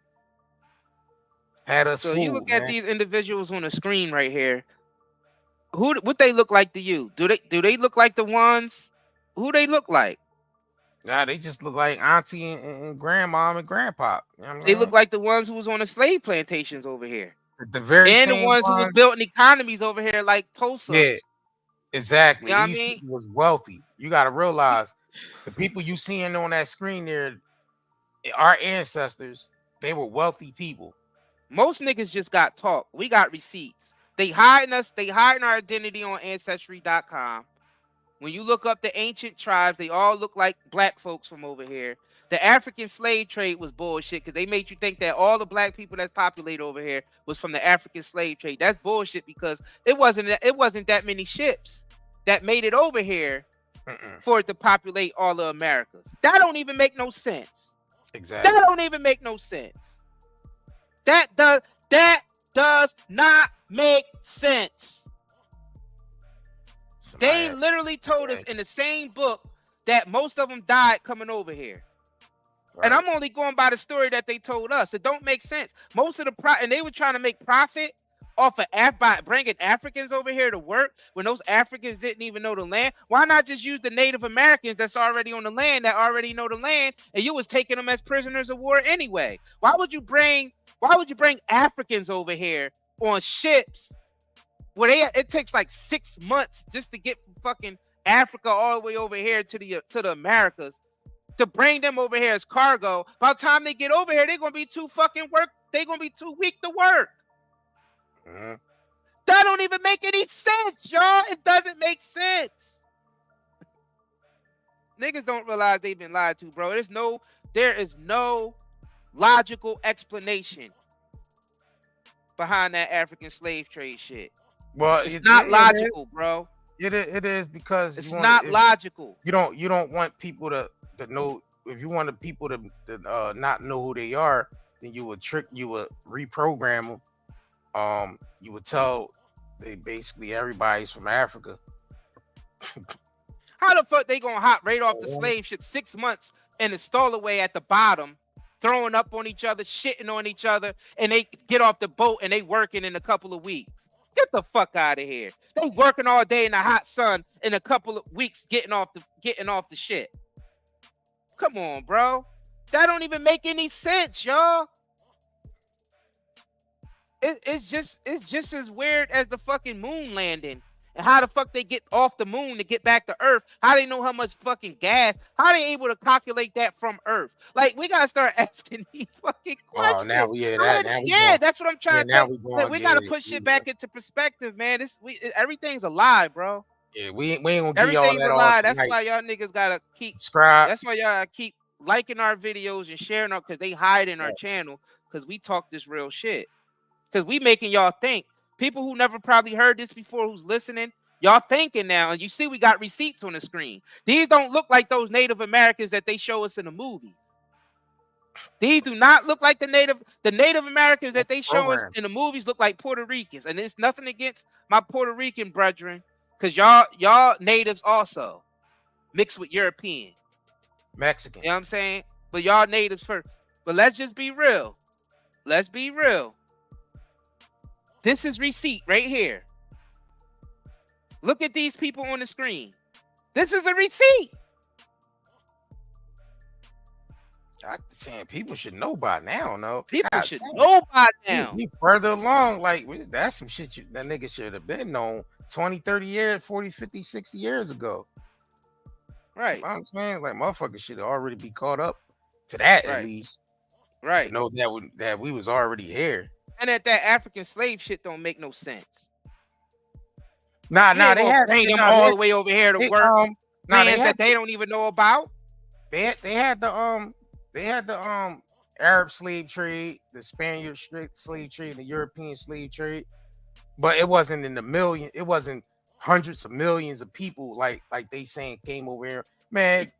Had us so fooled, you look at these individuals on the screen right here. What they look like to you? Do they look like the ones? Who they look like? Nah, they just look like auntie and grandmom and grandpa. You know they look like the ones who was on the slave plantations over here. The very and the ones who was building economies over here like Tulsa. Yeah, exactly. You know These people was wealthy. You got to realize the people you seeing on that screen there, our ancestors, they were wealthy people. Most niggas just got taught. We got receipts. They hiding us. They hiding our identity on Ancestry.com. When you look up the ancient tribes, they all look like black folks from over here. The African slave trade was bullshit because they made you think that all the black people that's populated over here was from the African slave trade. That's bullshit because it wasn't that many ships that made it over here for it to populate all the Americas. That don't even make no sense. Exactly. That don't even make no sense. That does not make sense. They literally told us in the same book that most of them died coming over here. Right. And I'm only going by the story that they told us. It don't make sense. Most of the and they were trying to make profit off of by bringing Africans over here to work when those Africans didn't even know the land. Why not just use the Native Americans that's already on the land that already know the land, and you was taking them as prisoners of war anyway? Why would you bring Africans over here on ships where it takes like 6 months just to get from fucking Africa all the way over here to the Americas to bring them over here as cargo? By the time they get over here, they're gonna be too weak to work. That don't even make any sense, y'all. It doesn't make sense. Niggas don't realize they've been lied to, bro. There is no logical explanation behind that African slave trade shit. Well, it's not logical, bro. It is because it's not logical. You don't want people to know. If you want the people to not know who they are, then you would reprogram them. You would tell they basically everybody's from Africa. How the fuck they gonna hop right off the slave ship 6 months and install away at the bottom, throwing up on each other, shitting on each other, and they get off the boat and they working in a couple of weeks? Get the fuck out of here. They working all day in the hot sun in a couple of weeks getting off the shit. Come on, bro. That don't even make any sense, y'all. It's just as weird as the fucking moon landing And how the fuck they get off the moon to get back to Earth? How they know how much fucking gas? How they able to calculate that from Earth? Like, we gotta start asking these fucking questions. Oh, now That's what I'm trying to say. Like, we gotta put shit back into perspective, man. Everything's a lie, bro. Yeah, we ain't gonna give y'all Everything's that a all lie. tonight. That's why y'all niggas gotta keep subscribe. That's why y'all gotta keep liking our videos and sharing them, because they hide in our channel, because we talk this real shit. Because we making y'all think. People who never probably heard this before, who's listening, y'all thinking now, and you see we got receipts on the screen. These don't look like those Native Americans that they show us in the movies. These do not look like the Native Americans that they show us in the movies look like Puerto Ricans. And it's nothing against my Puerto Rican brethren, because y'all natives also mixed with European. Mexican. You know what I'm saying? But y'all natives first. But let's just be real. Let's be real. This is receipt right here. Look at these people on the screen. This is a receipt. I'm saying people should know by now, no? People should know by now. We further along, like, that's some shit that nigga should have been known 20, 30 years, 40, 50, 60 years ago. Right. You know what I'm saying? Like, motherfuckers should already be caught up to that at least. Right. To know that we was already here. And that African slave shit don't make no sense. Nah, they had bring them all the way over here to work. They don't even know about. They had the Arab slave trade, the Spaniard slave trade, the European slave trade, but it wasn't in the million. It wasn't hundreds of millions of people like they saying came over here. Man,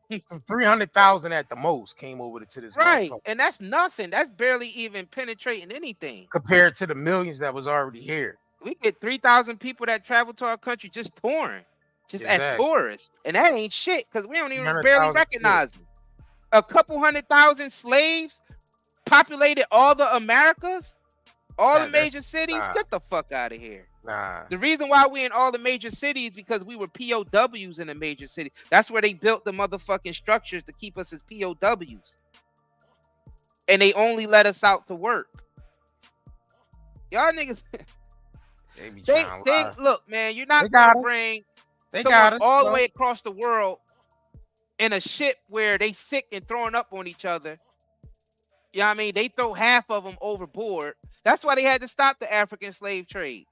300,000 at the most came over to this right, and that's nothing. That's barely even penetrating anything compared to the millions that was already here. We get 3,000 people that travel to our country just touring, as tourists, and that ain't shit because we don't even barely recognize them. A couple 100,000 slaves populated all the Americas, all the major cities. Get the fuck out of here. Nah. The reason why we in all the major cities because we were POWs in the major city. That's where they built the motherfucking structures to keep us as POWs. And they only let us out to work. Y'all niggas. Look, man, you're not gonna bring someone all the way across the world in a ship where they sick and throwing up on each other. You know what I mean? They throw half of them overboard. That's why they had to stop the African slave trade.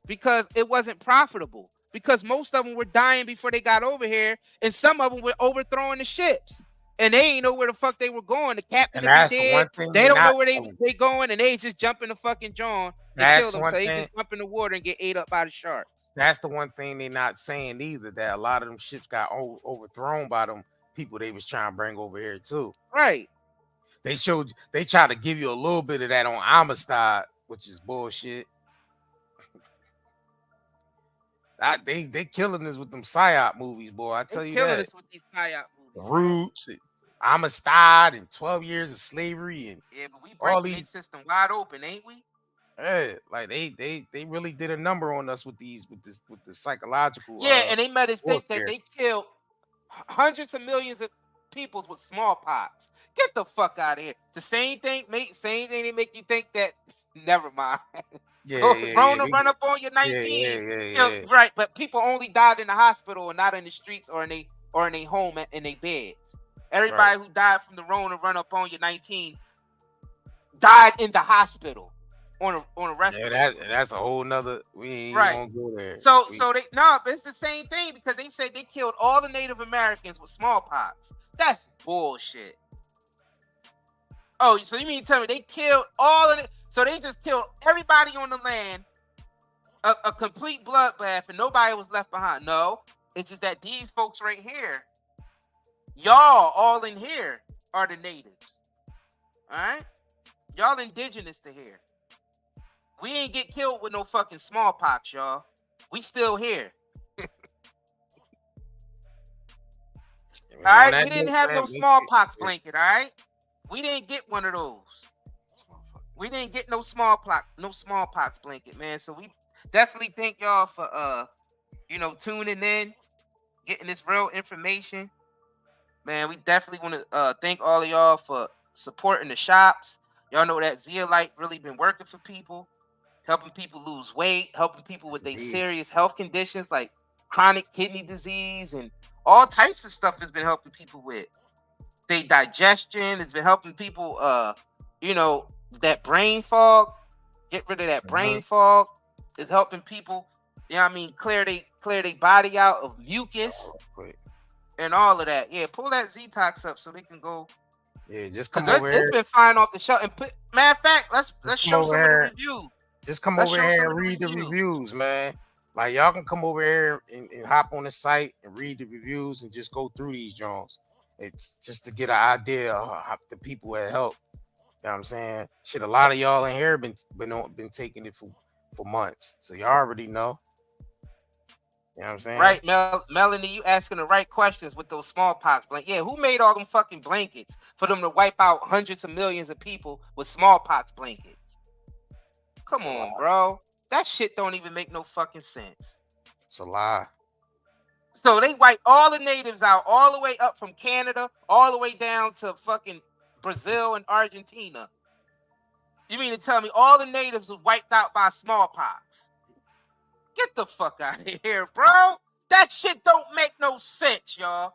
Because it wasn't profitable. Because most of them were dying before they got over here. And some of them were overthrowing the ships. And they ain't know where the fuck they were going. The captain is dead. They don't know where they going. And they just jump in the fucking John and kill them. So they just jump in the water and get ate up by the sharks. That's the one thing they're not saying either. That a lot of them ships got overthrown by them people they was trying to bring over here too. Right. They try to give you a little bit of that on Amistad, which is bullshit. They killing us with them psyop movies, boy. I tell you that. Killing us with these psyop movies. Roots, Amistad, and 12 Years of Slavery, and but we breaking this system wide open, ain't we? Yeah, like they really did a number on us with the psychological. And they made us think that they killed hundreds of millions of people with smallpox. Get the fuck out of here. The same thing they make you think that. Never mind. Rona run up on you 19. Right, but people only died in the hospital and not in the streets or in a home in their beds. Everybody who died from the Rona run up on you 19 died in the hospital on a respirator. Yeah, that's a whole nother. We ain't gonna go there. But it's the same thing because they said they killed all the Native Americans with smallpox. That's bullshit. Oh, so you mean to tell me they killed all of it? So they just killed everybody on the land, a complete bloodbath, and nobody was left behind. No, it's just that these folks right here, y'all all in here are the natives. All right? Y'all indigenous to here. We ain't get killed with no fucking smallpox, y'all. We still here. All right? We didn't have no smallpox blanket, all right? We didn't get one of those. We didn't get no smallpox blanket, man. So we definitely thank y'all for tuning in, getting this real information. Man, we definitely want to thank all of y'all for supporting the shops. Y'all know that Zeolite really been working for people, helping people lose weight, helping people with their serious health conditions like chronic kidney disease and all types of stuff has been helping people with. Their digestion, it's been helping people, that brain fog, get rid of that brain fog. It's helping people, clear their body out of mucus and all of that. Yeah, pull that Ze-Tox up so they can go. Yeah, just come over here. It's been flying off the shelf. And matter of fact, let's show some of the reviews. Just come over here and read the reviews, man. Like y'all can come over here and hop on the site and read the reviews and just go through these joints. It's just to get an idea of how the people that help. You know what I'm saying? Shit, a lot of y'all in here been taking it for months. So y'all already know. You know what I'm saying? Right, Melanie, you asking the right questions with those smallpox blankets. Yeah, who made all them fucking blankets for them to wipe out hundreds of millions of people with smallpox blankets? Come on, bro. That shit don't even make no fucking sense. It's a lie. So they wipe all the natives out, all the way up from Canada, all the way down to fucking Brazil and Argentina. You mean to tell me all the natives was wiped out by smallpox? Get the fuck out of here, bro. That shit don't make no sense, y'all.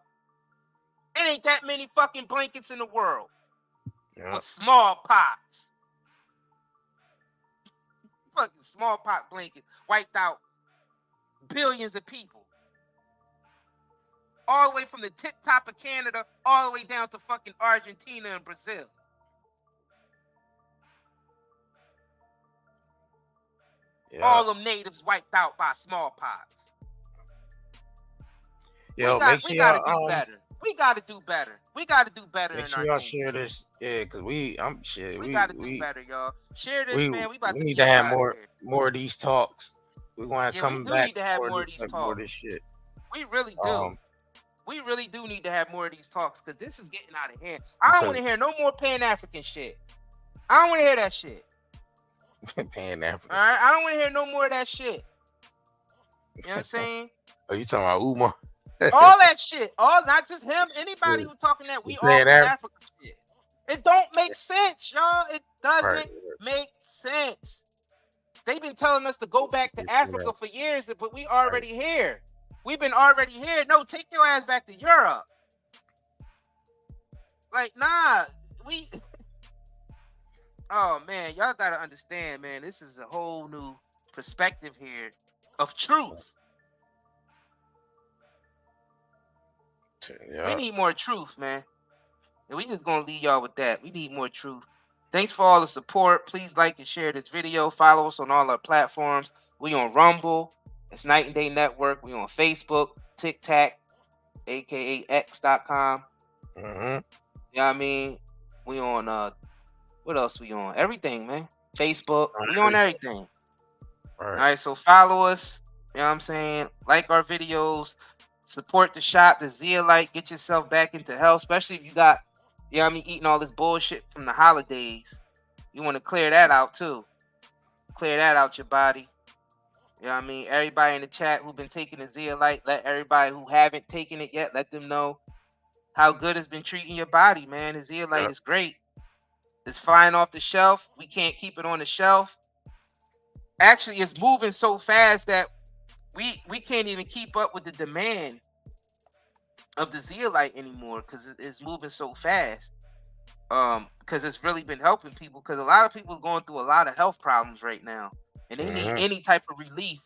It ain't that many fucking blankets in the world with smallpox. Fucking smallpox blanket wiped out billions of people. All the way from the tip top of Canada, all the way down to fucking Argentina and Brazil. Yeah. All them natives wiped out by smallpox. Yo, we gotta do better. We gotta do better. We gotta do better. Make sure y'all share this. Yeah, because we gotta do better, y'all. Share this, man. We need to have more of these talks. We want to come back. We need to have more of these talks. More of this shit. We really do. We really do need to have more of these talks because this is getting out of hand. I don't want to hear no more Pan-African shit. I don't want to hear that shit. Pan-African. All right, I don't want to hear no more of that shit. You know what I'm saying? Oh, you talking about Uma? All that shit. Not just him. Anybody who talking that we all from Africa shit. It don't make sense, y'all. It doesn't make sense. They've been telling us to go back to Africa for years, but we already here. We've been already here. No, take your ass back to Europe. Like, nah, oh man, y'all gotta understand, man. This is a whole new perspective here of truth. Yeah. We need more truth, man. And we just gonna leave y'all with that. We need more truth. Thanks for all the support. Please like and share this video. Follow us on all our platforms. We on Rumble. It's Night and Day Network. We on Facebook, TikTok, aka X.com. Mm-hmm. You know what I mean? We on what else we on? Everything, man. Facebook. We on everything. All right, so follow us. You know what I'm saying? Like our videos. Support the shop, the Zeolite. Get yourself back into health, especially if you got, eating all this bullshit from the holidays. You want to clear that out too. Clear that out your body. You know what I mean? Everybody in the chat who've been taking the Zeolite, let everybody who haven't taken it yet, let them know how good it's been treating your body, man. The Zeolite is great. It's flying off the shelf. We can't keep it on the shelf. Actually, it's moving so fast that we can't even keep up with the demand of the Zeolite anymore because it's moving so fast. Because it's really been helping people because a lot of people are going through a lot of health problems right now. And they need any type of relief.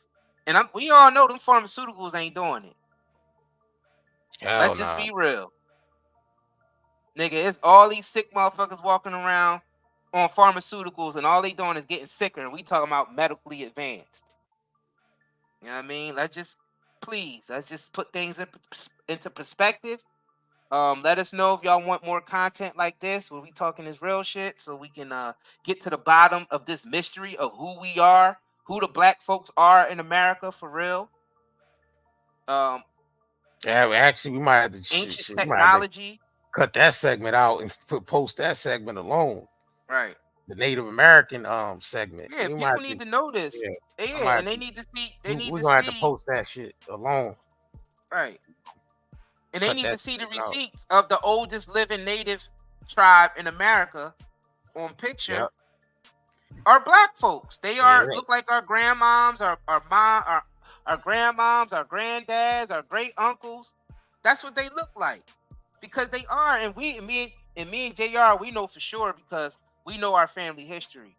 And we all know them pharmaceuticals ain't doing it. Let's just be real. Nigga, it's all these sick motherfuckers walking around on pharmaceuticals and all they doing is getting sicker. And we talking about medically advanced. You know what I mean? Let's just put things into perspective. Let us know if y'all want more content like this where we talking this real shit so we can get to the bottom of this mystery of who we are, who the black folks are in America for real. Yeah, actually we might have to ancient technology. Cut that segment out and post that segment alone. Right. The Native American segment. Yeah, people need to know this. Yeah, and they need to see. We're gonna have to post that shit alone. Right. And they need to see the receipts of the oldest living native tribe in America on picture. are black folks. They look like our grandmoms, our mom, our grandmoms, our granddads, our great uncles. That's what they look like because they are. And me and JR, we know for sure because we know our family history.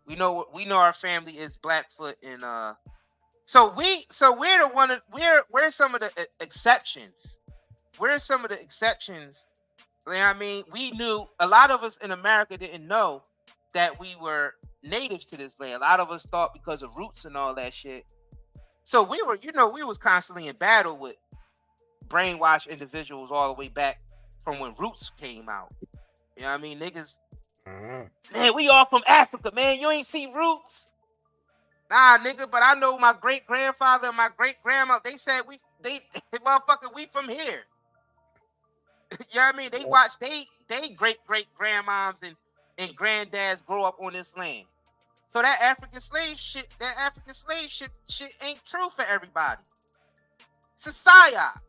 We know our family is Blackfoot, and so we're some of the exceptions. We're some of the exceptions. You know what I mean? We knew a lot of us in America didn't know that we were natives to this land. A lot of us thought because of roots and all that shit. So we was constantly in battle with brainwashed individuals all the way back from when Roots came out. You know what I mean? Niggas, man, we all from Africa, man. You ain't see Roots? Nah, nigga, but I know my great-grandfather and my great-grandma, they said motherfucker, we from here. You know what I mean? They watched they great-great-grandmoms and granddads grow up on this land. So that African slave shit ain't true for everybody. It's a psyop.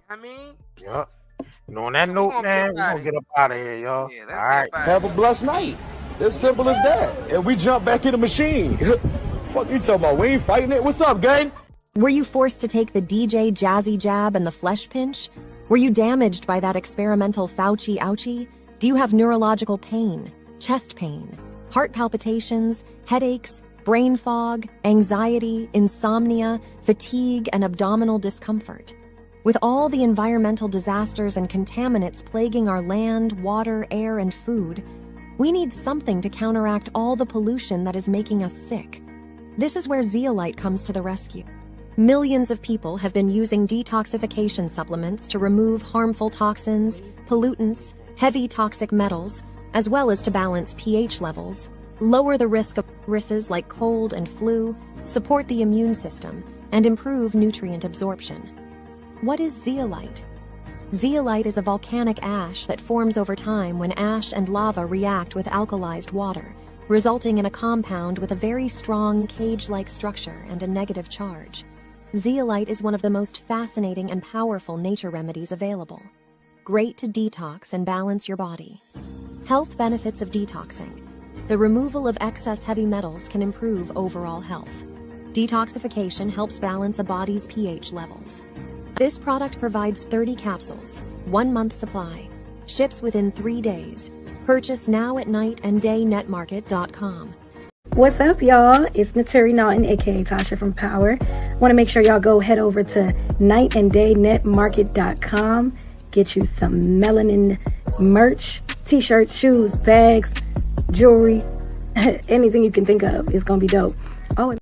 I mean, yeah. And on that note, man, we're gonna get up out of here, y'all. Yeah, all right. Have a blessed night. It's simple as that. And we jump back in the machine. Fuck you talking about? We ain't fighting it. What's up, gang? Were you forced to take the DJ Jazzy Jab and the flesh pinch? Were you damaged by that experimental Fauci ouchie? Do you have neurological pain, chest pain, heart palpitations, headaches, brain fog, anxiety, insomnia, fatigue, and abdominal discomfort? With all the environmental disasters and contaminants plaguing our land, water, air, and food, we need something to counteract all the pollution that is making us sick. This is where Zeolite comes to the rescue. Millions of people have been using detoxification supplements to remove harmful toxins, pollutants, heavy toxic metals, as well as to balance pH levels, lower the risk of viruses like cold and flu, support the immune system, and improve nutrient absorption. What is zeolite? Zeolite is a volcanic ash that forms over time when ash and lava react with alkalized water, resulting in a compound with a very strong cage-like structure and a negative charge. Zeolite is one of the most fascinating and powerful nature remedies available. Great to detox and balance your body. Health benefits of detoxing. The removal of excess heavy metals can improve overall health. Detoxification helps balance a body's pH levels. This product provides 30 capsules, 1 month supply, ships within 3 days. Purchase now at nightanddayNetmarket.com. What's up, y'all? It's Naturi Naughton, aka Tasha from Power. Want to make sure y'all go head over to nightanddayNetmarket.com. Get you some melanin merch, t-shirts, shoes, bags, jewelry, anything you can think of. It's gonna be dope. Oh,